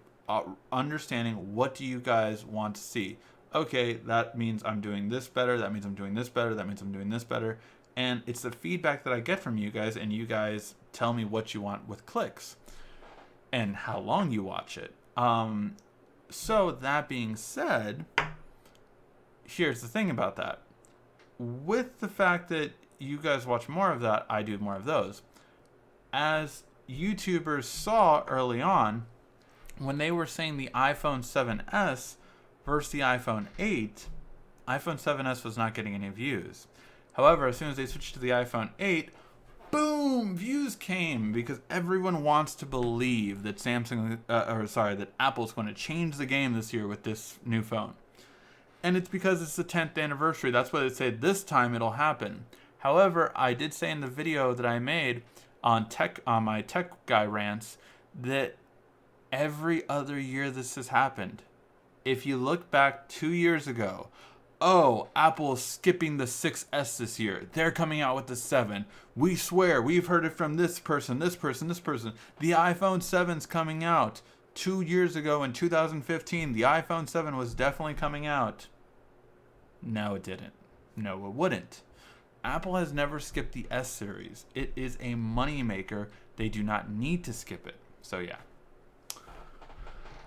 Speaker 1: understanding what do you guys want to see. Okay, that means I'm doing this better, that means I'm doing this better, that means I'm doing this better. And it's the feedback that I get from you guys, and you guys tell me what you want with clicks and how long you watch it. So that being said, here's the thing about that. With the fact that you guys watch more of that, I do more of those. As YouTubers saw early on, when they were saying the iPhone 7S versus the iPhone 8, iPhone 7S was not getting any views. However, as soon as they switched to the iPhone 8, boom, views came because everyone wants to believe that that Apple's going to change the game this year with this new phone. And it's because it's the 10th anniversary. That's why they say this time it'll happen. However, I did say in the video that I made on my tech guy rants that every other year this has happened. If you look back 2 years ago, Apple's skipping the 6S this year. They're coming out with the 7. We swear, we've heard it from this person, this person, this person. The iPhone 7's coming out. 2 years ago in 2015, the iPhone 7 was definitely coming out. No, it didn't. No, it wouldn't. Apple has never skipped the S series. It is a moneymaker. They do not need to skip it. So yeah.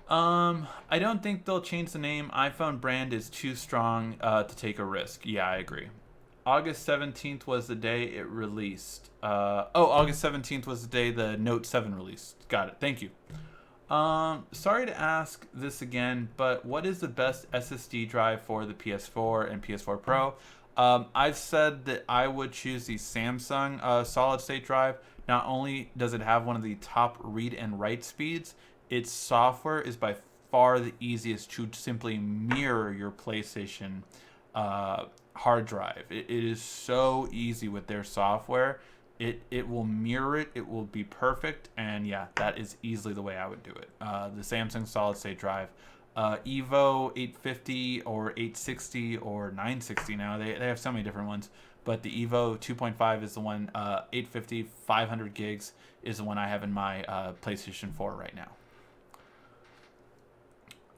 Speaker 1: I don't think they'll change the name. iPhone brand is too strong to take a risk. Yeah, I agree. August 17th was the day it released. August 17th was the day the Note 7 released. Got it. Thank you. Sorry to ask this again, but what is the best SSD drive for the PS4 and PS4 Pro? I've said that I would choose the Samsung solid state drive. Not only does it have one of the top read and write speeds, its software is by far the easiest to simply mirror your PlayStation hard drive. It is so easy with their software. It will mirror it. It will be perfect. And yeah, that is easily the way I would do it. The Samsung solid state drive. Evo 850 or 860 or 960 now. They have so many different ones. But the Evo 2.5 is the one. 850, 500 gigs is the one I have in my PlayStation 4 right now.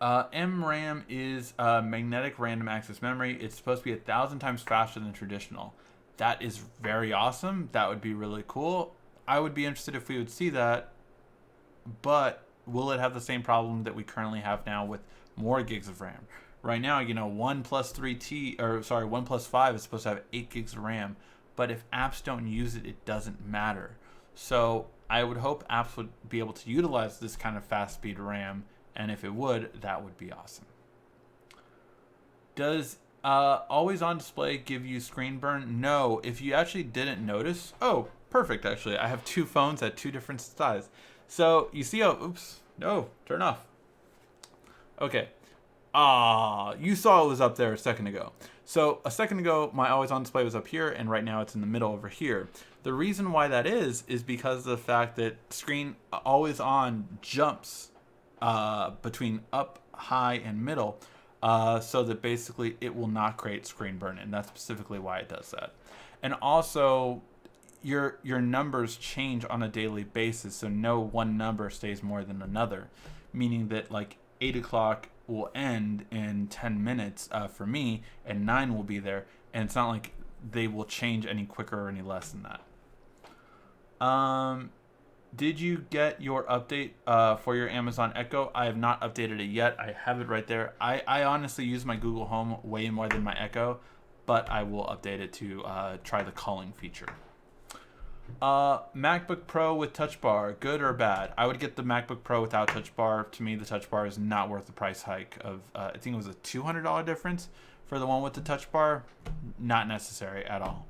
Speaker 1: MRAM is magnetic random access memory. It's supposed to be 1,000 times faster than traditional. That is very awesome. That would be really cool. I would be interested if we would see that. But will it have the same problem that we currently have now with more gigs of RAM? Right now, OnePlus 5 is supposed to have 8 gigs of RAM. But if apps don't use it, it doesn't matter. So I would hope apps would be able to utilize this kind of fast speed RAM. And if it would, that would be awesome. Does always on display give you screen burn? No. If you actually didn't notice, perfect. Actually, I have two phones at two different sizes. So you see how, No, turn off. Okay. You saw it was up there a second ago. So a second ago, my always on display was up here, and right now it's in the middle over here. The reason why that is because of the fact that screen always on jumps between up, high, and middle, so that basically it will not create screen burn, and that's specifically why it does that. And also, your numbers change on a daily basis, so no one number stays more than another, meaning that like 8 o'clock will end in 10 minutes for me, and 9 will be there, and it's not like they will change any quicker or any less than that. Did you get your update for your Amazon Echo? I have not updated it yet. I have it right there. I honestly use my Google Home way more than my Echo, but I will update it to try the calling feature. MacBook Pro with Touch Bar, good or bad? I would get the MacBook Pro without Touch Bar. To me, the Touch Bar is not worth the price hike of, I think it was a $200 difference for the one with the Touch Bar. Not necessary at all.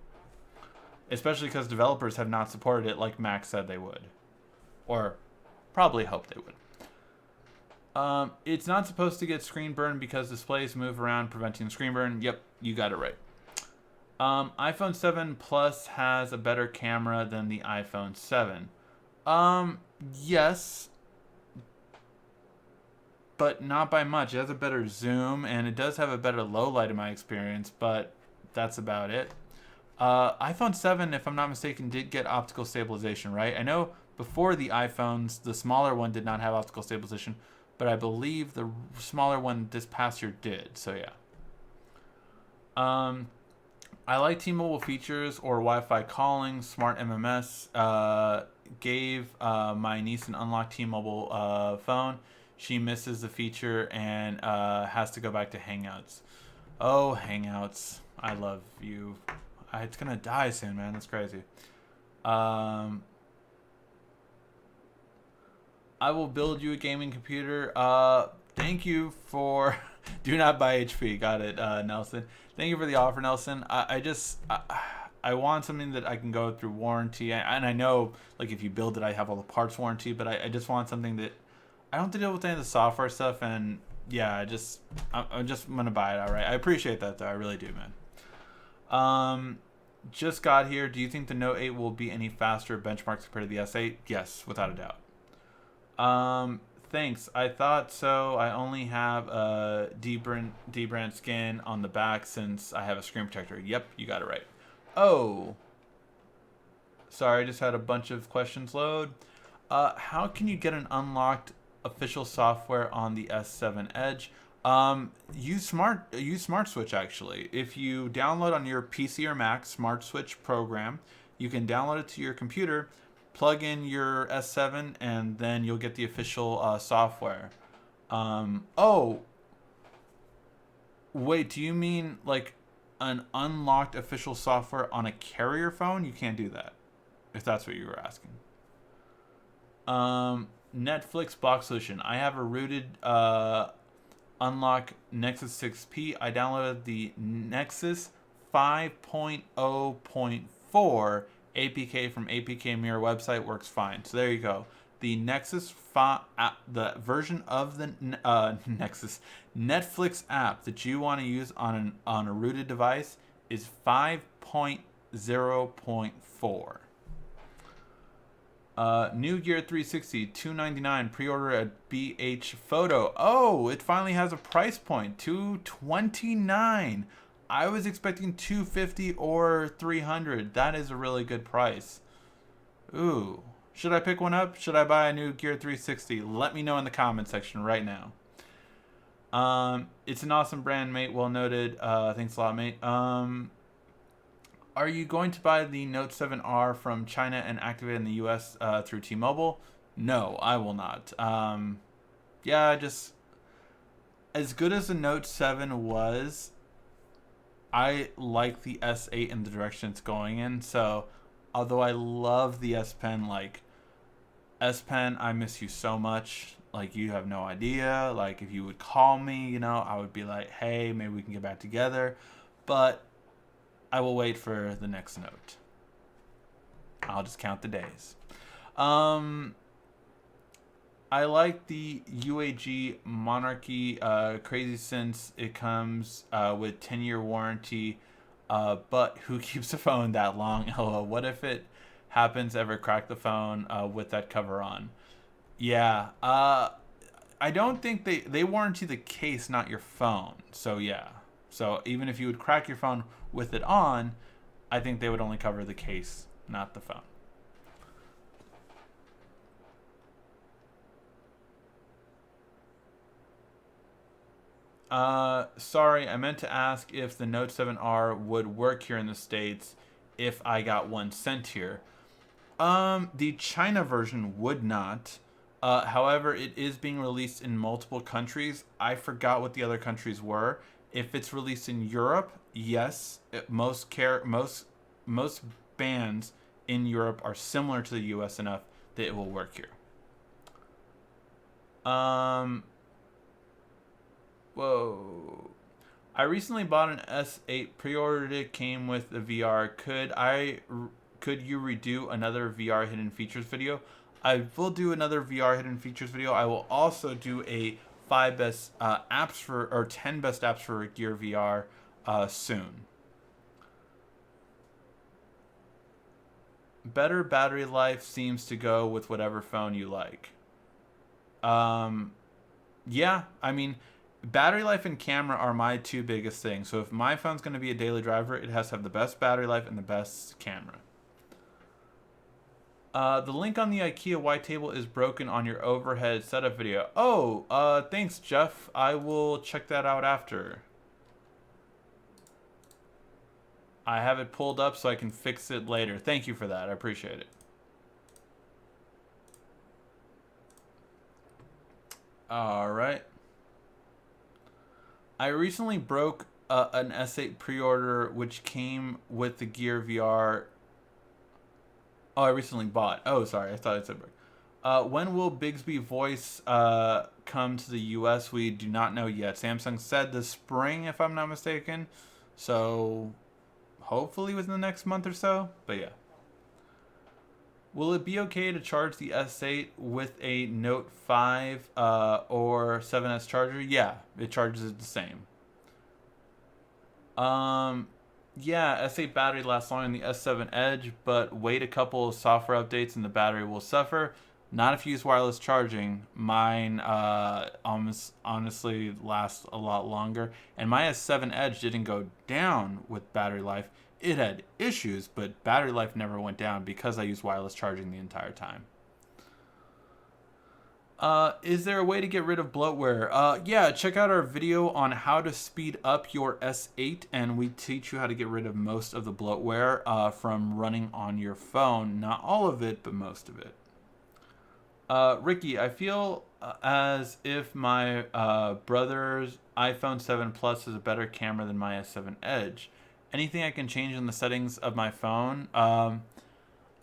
Speaker 1: Especially because developers have not supported it like Mac said they would. Or probably hoped they would. It's not supposed to get screen burn because displays move around, preventing screen burn. Yep, you got it right. iPhone 7 Plus has a better camera than the iPhone 7. Yes, but not by much. It has a better zoom, and it does have a better low light in my experience, but that's about it. iPhone 7, if I'm not mistaken, did get optical stabilization, right? I know before the iPhones, the smaller one did not have optical stabilization, but I believe the smaller one this past year did, so yeah. I like T-Mobile features or Wi-Fi calling, smart MMS. Gave my niece an unlocked T-Mobile phone. She misses the feature and has to go back to Hangouts. Oh, Hangouts. I love you. It's going to die soon, man. That's crazy. I will build you a gaming computer. Thank you for... Do not buy HP. Got it, Nelson. Thank you for the offer, Nelson. I want something that I can go through warranty. And I know, like, if you build it, I have all the parts warranty. But I just want something that I don't have to deal with any of the software stuff. And, yeah, I'm just going to buy it outright. I appreciate that, though. I really do, man. Just got here. Do you think the Note 8 will be any faster benchmarks compared to the S8? Yes, without a doubt. Thanks. I thought so. I only have a D-brand skin on the back since I have a screen protector. Yep, you got it right. Oh. Sorry, I just had a bunch of questions load. How can you get an unlocked official software on the S7 Edge? Use Smart Switch, actually. If you download on your PC or Mac Smart Switch program, you can download it to your computer, plug in your S7, and then you'll get the official software. Oh, wait, do you mean like an unlocked official software on a carrier phone? You can't do that, if that's what you were asking. Netflix block solution. I have a rooted unlock Nexus 6P. I downloaded the Nexus 5.0.4 APK from APK Mirror website. Works fine. So there you go. The Nexus the version of the Nexus Netflix app that you want to use on a rooted device is 5.0.4. New Gear 360, $299. Pre-order at BH Photo. Oh, it finally has a price point. $229. I was expecting $250 or $300. That is a really good price. Ooh. Should I pick one up? Should I buy a new Gear 360? Let me know in the comment section right now. It's an awesome brand, mate. Well noted. Thanks a lot, mate. Are you going to buy the Note 7R from China and activate it in the US through T-Mobile? No, I will not. Yeah, just as good as the Note 7 was, I like the S8 and the direction it's going in. So, although I love the S Pen, like S Pen, I miss you so much. Like, you have no idea. Like, if you would call me, you know, I would be like, hey, maybe we can get back together. But I will wait for the next Note. I'll just count the days. I like the UAG Monarchy, crazy since it comes with 10-year warranty. But who keeps a phone that long? LOL. What if it happens ever crack the phone with that cover on? Yeah. I don't think they warranty the case, not your phone. So yeah. So even if you would crack your phone with it on, I think they would only cover the case, not the phone. Sorry, I meant to ask if the Note 7R would work here in the States if I got one sent here. The China version would not. However, it is being released in multiple countries. I forgot what the other countries were. If it's released in Europe, yes, most bands in Europe are similar to the US enough that it will work here. Um, Whoa. I recently bought an S8, pre-ordered it, came with the VR. Could you redo another VR hidden features video? I will do another VR hidden features video. I will also do a 5 best apps for, or 10 best apps for Gear VR soon. Better battery life seems to go with whatever phone you like. Um, yeah, I mean, battery life and camera are my two biggest things. So if my phone's going to be a daily driver, it has to have the best battery life and the best camera. The link on the IKEA white table is broken on your overhead setup video. Oh, thanks, Jeff. I will check that out after. I have it pulled up so I can fix it later. Thank you for that. I appreciate it. All right. I recently broke an S8 pre-order which came with the Gear VR. Oh, I recently bought. Oh, sorry. I thought it said break. When will Bigsby Voice come to the US? We do not know yet. Samsung said this spring, if I'm not mistaken. So hopefully within the next month or so. But yeah. Will it be okay to charge the S8 with a Note 5 or 7S charger? Yeah, it charges it the same. Yeah, S8 battery lasts longer than the S7 Edge, but wait a couple of software updates and the battery will suffer. Not if you use wireless charging. Mine honestly lasts a lot longer. And my S7 Edge didn't go down with battery life. It had issues, but battery life never went down because I used wireless charging the entire time. Is there a way to get rid of bloatware? Yeah, check out our video on how to speed up your S8, and we teach you how to get rid of most of the bloatware from running on your phone. Not all of it, but most of it. Ricky, I feel as if my brother's iPhone 7 Plus has a better camera than my S7 Edge. Anything I can change in the settings of my phone?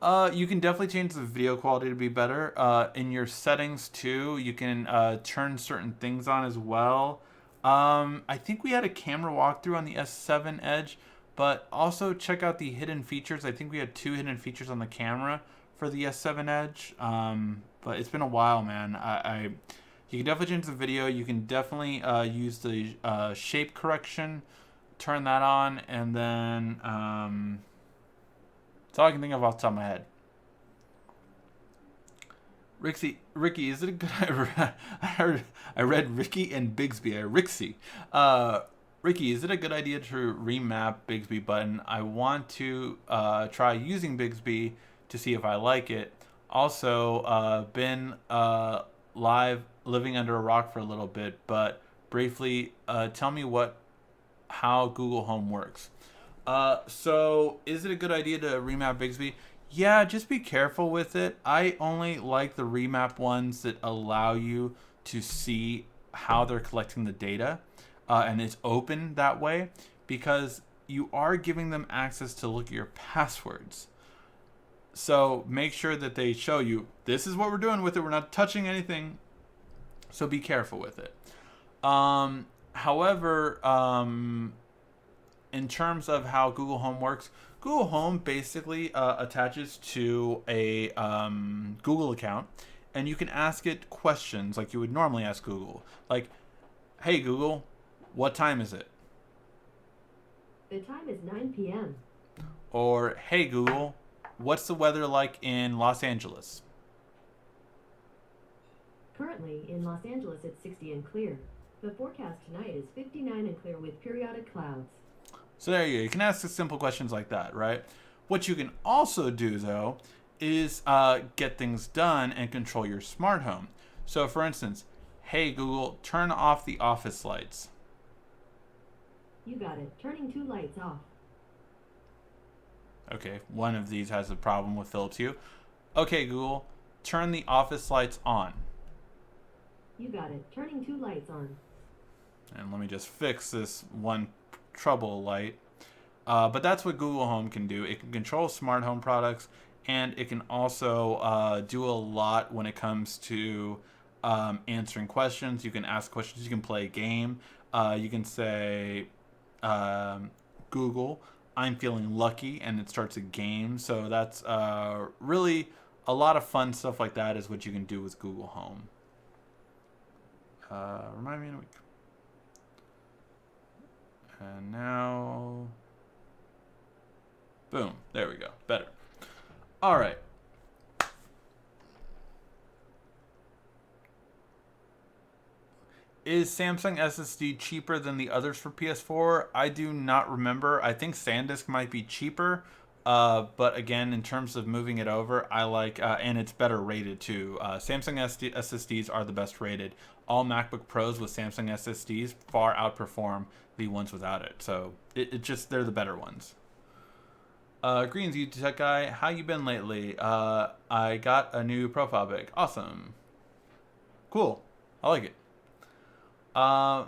Speaker 1: You can definitely change the video quality to be better. In your settings too, you can turn certain things on as well. I think we had a camera walkthrough on the S7 Edge, but also check out the hidden features. I think we had 2 hidden features on the camera for the S7 Edge. But it's been a while, man. You can definitely change the video. You can definitely use the shape correction, turn that on, and then that's all I can think of off the top of my head. Ricky, is it a good? I read Ricky and Bigsby. Rixie. Ricky, is it a good idea to remap Bigsby button? I want to try using Bigsby to see if I like it. Also, been living under a rock for a little bit, but briefly, tell me how Google Home works. So is it a good idea to remap Bigsby? Yeah, just be careful with it. I only like the remap ones that allow you to see how they're collecting the data, and it's open that way because you are giving them access to look at your passwords. So make sure that they show you, this is what we're doing with it. We're not touching anything. So be careful with it. However, in terms of how Google Home works, Google Home basically attaches to a Google account, and you can ask it questions like you would normally ask Google. Like, hey Google, what time is it?
Speaker 2: The time is 9 p.m.
Speaker 1: Or, hey Google, what's the weather like in Los Angeles?
Speaker 2: Currently, in Los Angeles, it's 60 and clear. The forecast tonight is 59 and clear with periodic clouds.
Speaker 1: So there you go. You can ask simple questions like that, right? What you can also do, though, is get things done and control your smart home. So, for instance, hey Google, turn off the office lights.
Speaker 2: You got it. Turning 2 lights off.
Speaker 1: Okay, one of these has a problem with Philips Hue. Okay, Google, turn the office lights on.
Speaker 2: You got it. Turning 2 lights on.
Speaker 1: And let me just fix this one trouble light. But that's what Google Home can do. It can control smart home products, and it can also do a lot when it comes to answering questions. You can ask questions. You can play a game. You can say, Google, I'm feeling lucky, and it starts a game. So that's really a lot of fun stuff like that is what you can do with Google Home. Remind me in a week. And now, boom, there we go, better. All right. Is Samsung SSD cheaper than the others for PS4? I do not remember. I think SanDisk might be cheaper. But again, in terms of moving it over, I like, and it's better rated too. Samsung SSDs are the best rated. All MacBook Pros with Samsung SSDs far outperform the ones without it. So it just, they're the better ones. Greens, YouTube Tech Guy, how you been lately? I got a new profile pic. Awesome. Cool. I like it.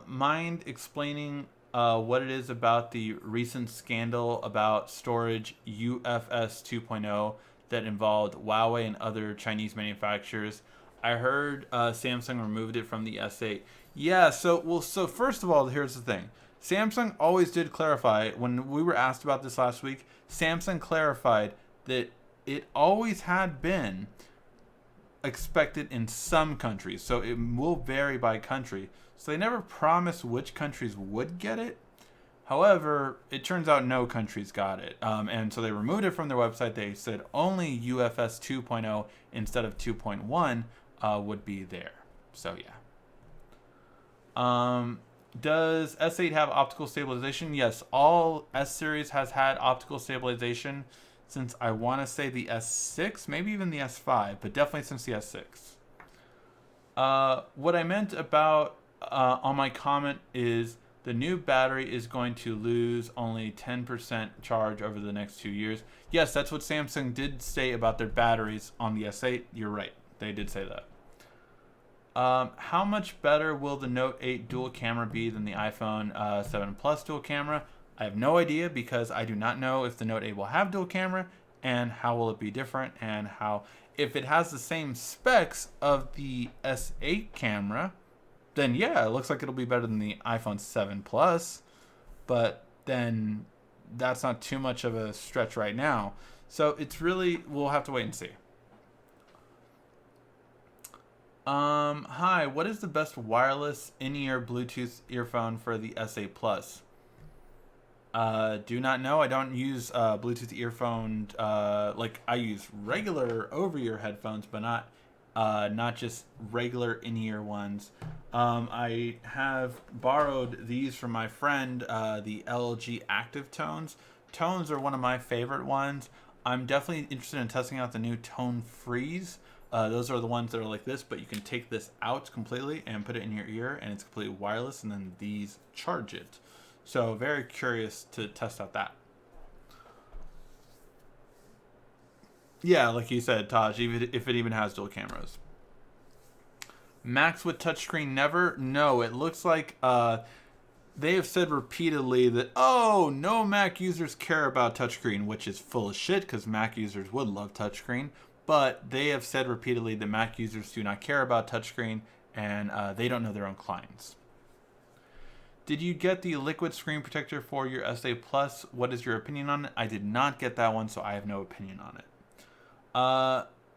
Speaker 1: Mind explaining what it is about the recent scandal about storage UFS 2.0 that involved Huawei and other Chinese manufacturers? I heard Samsung removed it from the S8. Yeah, so first of all, here's the thing. Samsung always did clarify, when we were asked about this last week, Samsung clarified that it always had been expected in some countries. So it will vary by country. So they never promised which countries would get it. However, it turns out no countries got it. And so they removed it from their website. They said only UFS 2.0 instead of 2.1 would be there. So yeah. Does S8 have optical stabilization? Yes, all S series has had optical stabilization since I want to say the S6, maybe even the S5, but definitely since the S6. What I meant about on my comment is the new battery is going to lose only 10% charge over the next 2 years. Yes, that's what Samsung did say about their batteries on the S8. You're right. They did say that. How much better will the Note 8 dual camera be than the iPhone 7 Plus dual camera? I have no idea because I do not know if the Note 8 will have dual camera and how will it be different and how, if it has the same specs of the S8 camera, then yeah, it looks like it'll be better than the iPhone 7 Plus, but then that's not too much of a stretch right now. So it's really, we'll have to wait and see. Hi, what is the best wireless in-ear Bluetooth earphone for the S8 Plus? Do not know. I don't use Bluetooth earphone. Like I use regular over-ear headphones, but not just regular in-ear ones. I have borrowed these from my friend, the LG Active Tones. Tones are one of my favorite ones. I'm definitely interested in testing out the new Tone Freeze. Those are the ones that are like this, but you can take this out completely and put it in your ear, and it's completely wireless, and then these charge it. So very curious to test out that. Yeah, like you said, Taj, even if it even has dual cameras. Macs with touchscreen never? No, it looks like they have said repeatedly that, oh, no Mac users care about touchscreen, which is full of shit because Mac users would love touchscreen. But they have said repeatedly that Mac users do not care about touchscreen and they don't know their own clients. Did you get the liquid screen protector for your S8 Plus? What is your opinion on it? I did not get that one, so I have no opinion on it.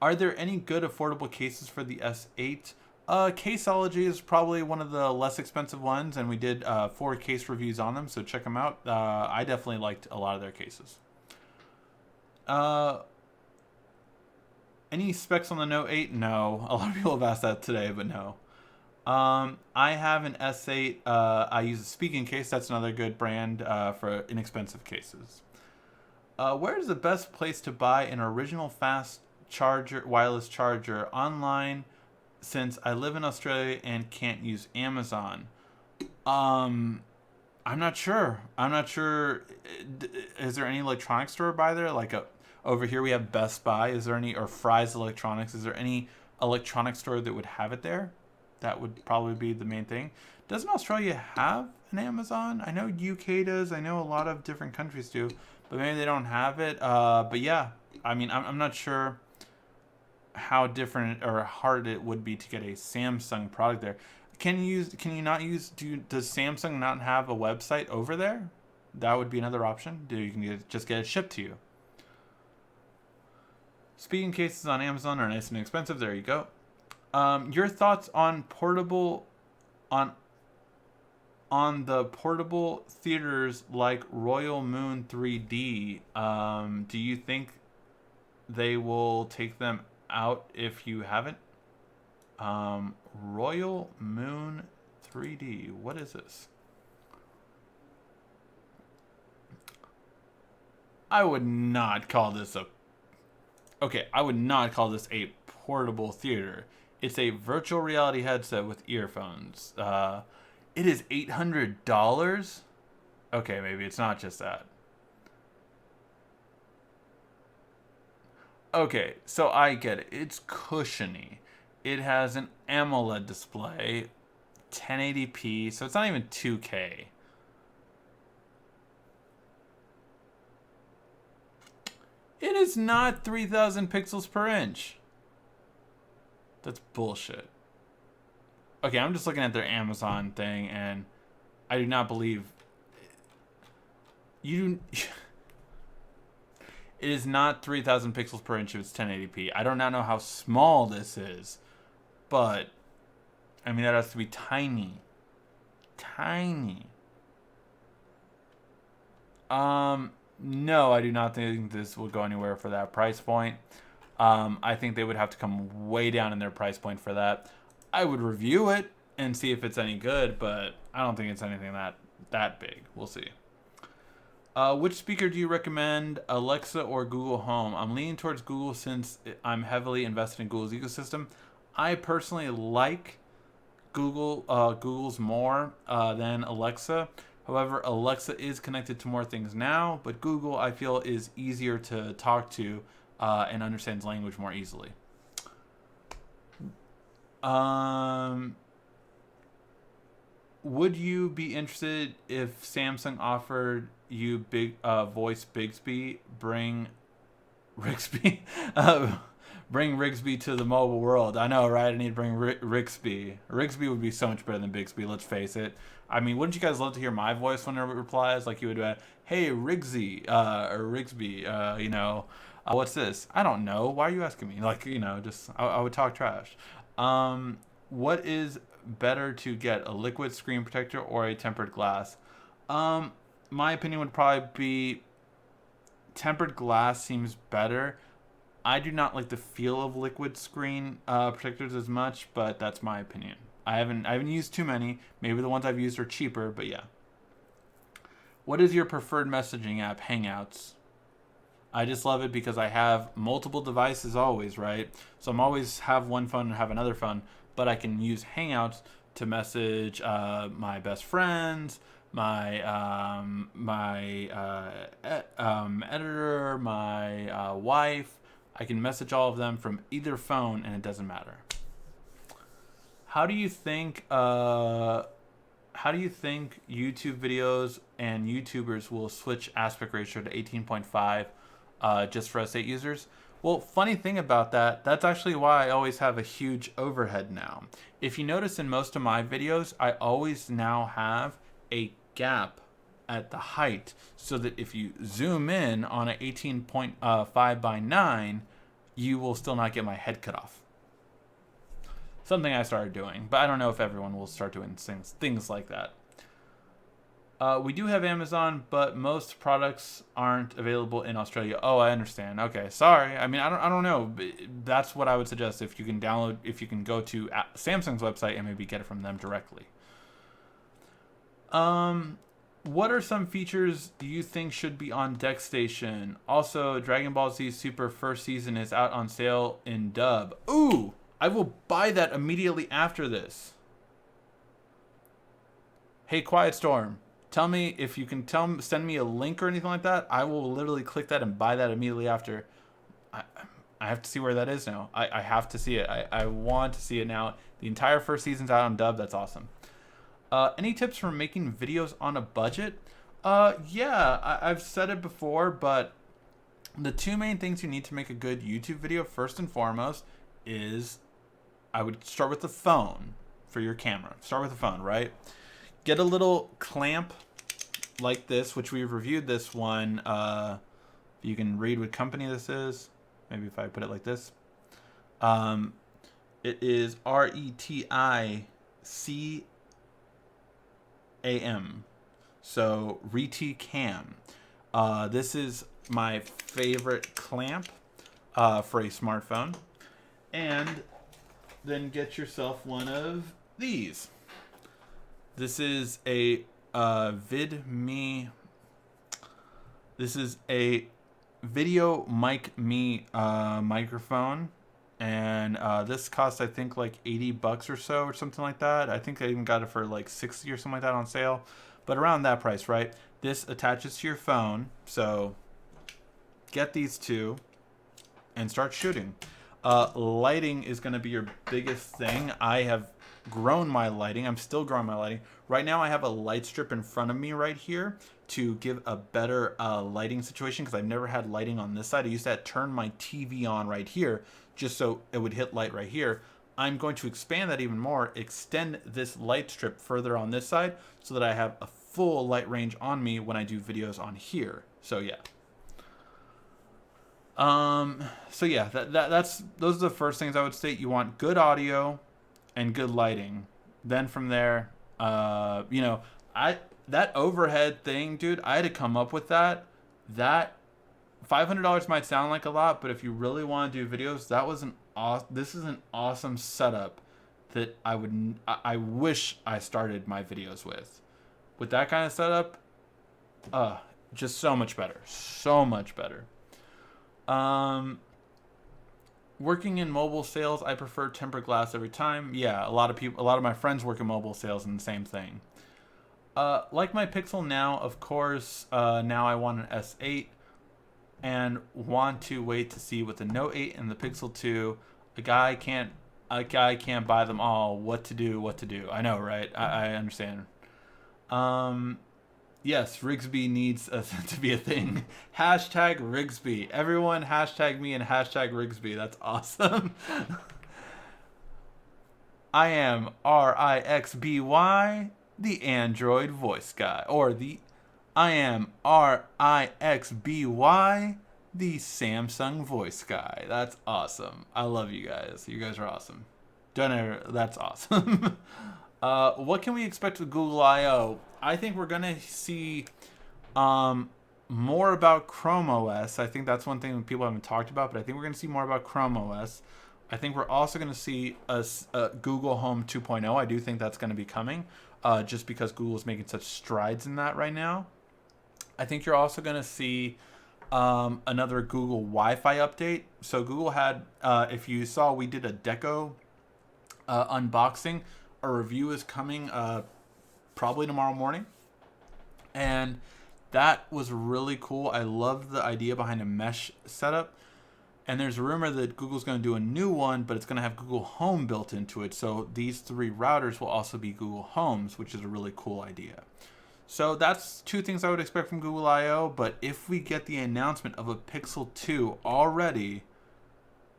Speaker 1: Are there any good affordable cases for the S8? Caseology is probably one of the less expensive ones, and we did 4 case reviews on them, so check them out. I definitely liked a lot of their cases. Any specs on the Note 8? No. A lot of people have asked that today, but no. I have an S8. I use a speaking case. That's another good brand for inexpensive cases. Where is the best place to buy an original fast charger, wireless charger online, since I live in Australia and can't use Amazon? I'm not sure. Is there any electronics store by there? Over here we have Best Buy. Is there any, or Fry's Electronics? Is there any electronics store that would have it there? That would probably be the main thing. Doesn't Australia have an Amazon? I know UK does. I know a lot of different countries do, but maybe they don't have it. But yeah, I mean, I'm not sure how different or hard it would be to get a Samsung product there. Can you not use? Does Samsung not have a website over there? That would be another option. You can just get it shipped to you. Speaking cases on Amazon are nice and expensive. There you go. Your thoughts on the portable theaters like Royal Moon 3D? Do you think they will take them out if you haven't? Royal Moon 3D. What is this? I would not call this a portable theater. It's a virtual reality headset with earphones. It is $800? Okay, maybe it's not just that. Okay, so I get it. It's cushiony. It has an AMOLED display, 1080p, so it's not even 2K. It is not 3000 pixels per inch. That's bullshit. Okay, I'm just looking at their Amazon thing, and I do not believe you. It is not 3000 pixels per inch if it's 1080p. I do not know how small this is, but I mean that has to be tiny. Tiny. No, I do not think this will go anywhere for that price point. I think they would have to come way down in their price point for that. I would review it and see if it's any good, but I don't think it's anything that big. We'll see. Which speaker do you recommend, Alexa or Google Home? I'm leaning towards Google since I'm heavily invested in Google's ecosystem. I personally like Google's more than Alexa. However, Alexa is connected to more things now, but Google, I feel, is easier to talk to and understands language more easily. Would you be interested if Samsung offered you voice Bigsby, bring Rigsby, bring Rigsby to the mobile world? I know, right? I need to bring Rigsby. Rigsby would be so much better than Bigsby, let's face it. I mean, wouldn't you guys love to hear my voice whenever it replies? Like you would, hey, Rigsy, or Rigsby, what's this? I don't know. Why are you asking me? I would talk trash. What is better to get, a liquid screen protector or a tempered glass? My opinion would probably be tempered glass seems better. I do not like the feel of liquid screen protectors as much, but that's my opinion. I haven't used too many. Maybe the ones I've used are cheaper, but yeah. What is your preferred messaging app? Hangouts. I just love it because I have multiple devices always, right? So I'm always have one phone and have another phone, but I can use Hangouts to message my best friends, my editor, my wife. I can message all of them from either phone, and it doesn't matter. How do you think YouTube videos and YouTubers will switch aspect ratio to 18.5 just for S8 users? Well, funny thing about that's actually why I always have a huge overhead now. If you notice in most of my videos, I always now have a gap at the height so that if you zoom in on an 18.5 by 9, you will still not get my head cut off. Something I started doing, but I don't know if everyone will start doing things like that. We do have Amazon, but most products aren't available in Australia. Oh, I understand. Okay, sorry. I mean, I don't know. That's what I would suggest. If you can go to Samsung's website and maybe get it from them directly. What are some features you think should be on DeckStation? Also, Dragon Ball Z Super first season is out on sale in dub. Ooh, I will buy that immediately after this. Hey, Quiet Storm. Tell me if you can send me a link or anything like that. I will literally click that and buy that immediately after. I have to see where that is now. I have to see it. I want to see it now. The entire first season's out on dub. That's awesome. Any tips for making videos on a budget? Yeah, I've said it before, but the two main things you need to make a good YouTube video, first and foremost, is I would start with the phone for your camera. Start with the phone, right? Get a little clamp like this, which we've reviewed this one. You can read what company this is. Maybe if I put it like this. It is RETICAM. So RETICAM. This is my favorite clamp for a smartphone. And then get yourself one of these. This is a VidMe. This is a Video Mic Me microphone, and this costs I think like $80 or so or something like that. I think I even got it for like 60 or something like that on sale, but around that price, right? This attaches to your phone, so get these two and start shooting. Lighting is going to be your biggest thing. I have grown my lighting. I'm still growing my lighting. Right now I have a light strip in front of me right here to give a better lighting situation because I've never had lighting on this side. I used to turn my TV on right here just so it would hit light right here. I'm going to expand that even more, extend this light strip further on this side so that I have a full light range on me when I do videos on here. So yeah. So yeah, those are the first things I would state. You want good audio and good lighting. Then from there, that overhead thing, dude, I had to come up with that. That $500 might sound like a lot, but if you really want to do videos, this is an awesome setup that I wish I started my videos with. With that kind of setup, just so much better. So much better. Working in mobile sales, I prefer tempered glass every time. Yeah, a lot of my friends work in mobile sales and the same thing. Like my Pixel now, of course, now I want an S8 and want to wait to see with the Note 8 and the Pixel 2. A guy can't buy them all. What to do. I know, right? I understand. Yes, Rigsby needs to be a thing. Hashtag Rigsby. Everyone hashtag me and hashtag Rigsby. That's awesome. I am RIXBY, the Android voice guy. I am RIXBY, the Samsung voice guy. That's awesome. I love you guys. You guys are awesome. That's awesome. What can we expect with Google I/O? I think we're going to see more about Chrome OS. I think that's one thing that people haven't talked about, but I think we're going to see more about Chrome OS. I think we're also going to see Google Home 2.0. I do think that's going to be coming just because Google is making such strides in that right now. I think you're also going to see another Google Wi-Fi update. So Google had, if you saw, we did a Deco unboxing. A review is coming probably tomorrow morning, and that was really cool. I love the idea behind a mesh setup, and there's a rumor that Google's going to do a new one, but it's going to have Google Home built into it. So these three routers will also be Google Homes, which is a really cool idea. So that's two things I would expect from Google I/O. But if we get the announcement of a Pixel 2 already,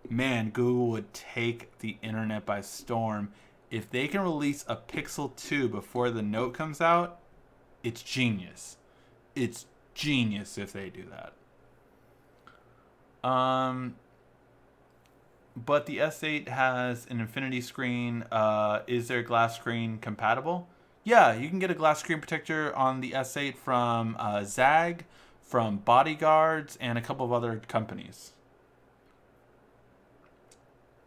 Speaker 1: man, Google would take the internet by storm. If they can release a Pixel 2 before the Note comes out, it's genius. It's genius if they do that. but the S8 has an infinity screen. Is there glass screen compatible? Yeah, you can get a glass screen protector on the S8 from Zag, from Bodyguards, and a couple of other companies.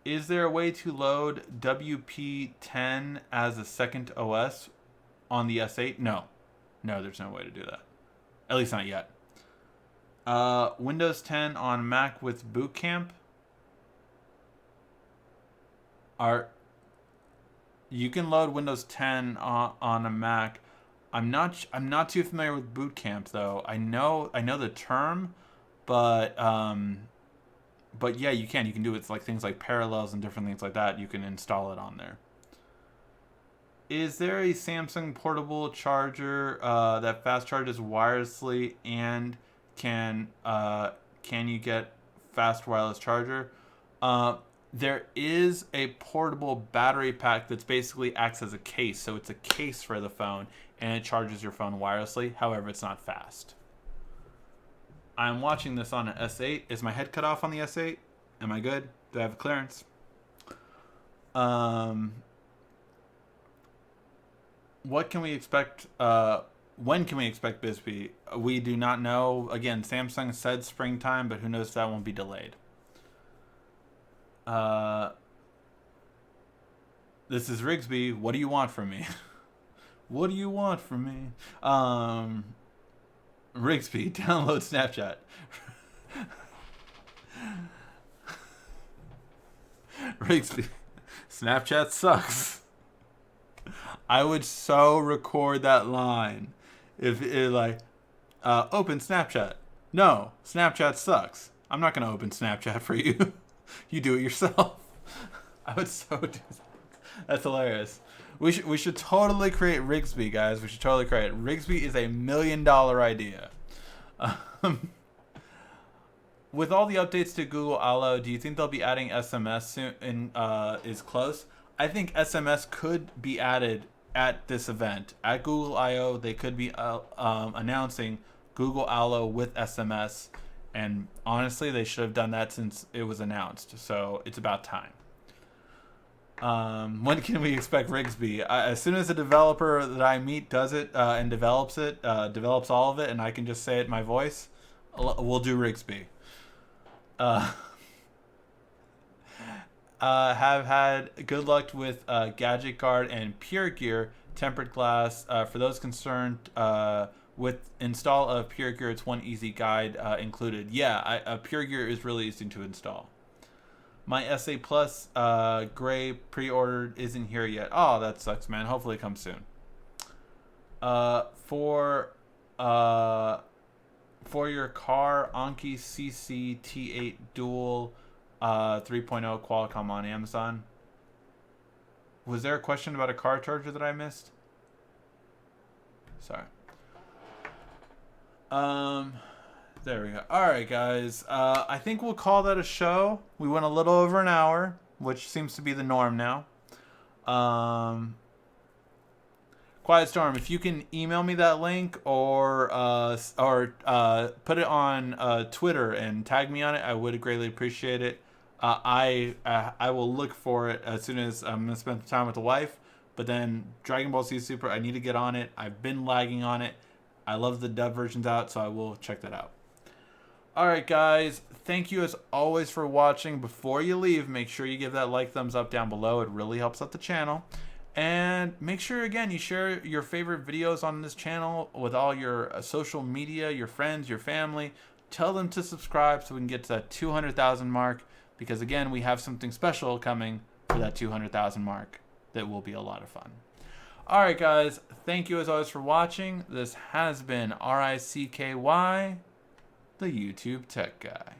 Speaker 1: Is there a way to load WP10 as a second OS on the S8? No. No, there's no way to do that. At least not yet. Windows 10 on Mac with Boot Camp. You can load Windows 10 on a Mac. I'm not too familiar with Boot Camp though. I know the term, but yeah, you can do it. It's like things like Parallels and different things like that. You can install it on there. Is there a Samsung portable charger that fast charges wirelessly, and can you get fast wireless charger? There is a portable battery pack that's basically acts as a case. So it's a case for the phone, and it charges your phone wirelessly. However, it's not fast. I'm watching this on an S8. Is my head cut off on the S8? Am I good? Do I have clearance? What can we expect? When can we expect Bigsby? We do not know. Again, Samsung said springtime, but who knows if that won't be delayed. This is Rigsby. What do you want from me? What do you want from me? Rigsby, download Snapchat. Rigsby, Snapchat sucks. I would so record that line if it like open Snapchat. No, Snapchat sucks. I'm not gonna open Snapchat for you. You do it yourself. I would so do that. That's hilarious. We should totally create Rigsby, guys. We should totally create it. Rigsby is $1 million idea. With all the updates to Google Allo, do you think they'll be adding SMS soon? Is close. I think SMS could be added at this event at Google I/O. They could be announcing Google Allo with SMS, and honestly, they should have done that since it was announced. So it's about time. When can we expect Rigsby? As soon as a developer that I meet does it and develops all of it, and I can just say it in my voice, we'll do Rigsby. Have had good luck with Gadget Guard and Pure Gear tempered glass. For those concerned with install of Pure Gear, it's one easy guide included. Yeah, Pure Gear is really easy to install. My SA Plus gray pre-ordered isn't here yet. Oh, that sucks, man. Hopefully it comes soon. For your car, Anki CC T8 Dual 3.0 Qualcomm on Amazon. Was there a question about a car charger that I missed? Sorry. There we go. All right, guys. I think we'll call that a show. We went a little over an hour, which seems to be the norm now. Quiet Storm, if you can email me that link or put it on Twitter and tag me on it, I would greatly appreciate it. I will look for it as soon as I'm gonna spend time with the wife. But then Dragon Ball Z Super, I need to get on it. I've been lagging on it. I love the dub versions out, so I will check that out. All right, guys. Thank you as always for watching. Before you leave, make sure you give that like, thumbs up down below. It really helps out the channel. And make sure, again, you share your favorite videos on this channel with all your social media, your friends, your family. Tell them to subscribe so we can get to that 200,000 mark. Because, again, we have something special coming for that 200,000 mark that will be a lot of fun. All right, guys. Thank you as always for watching. This has been RICKY, the YouTube Tech Guy.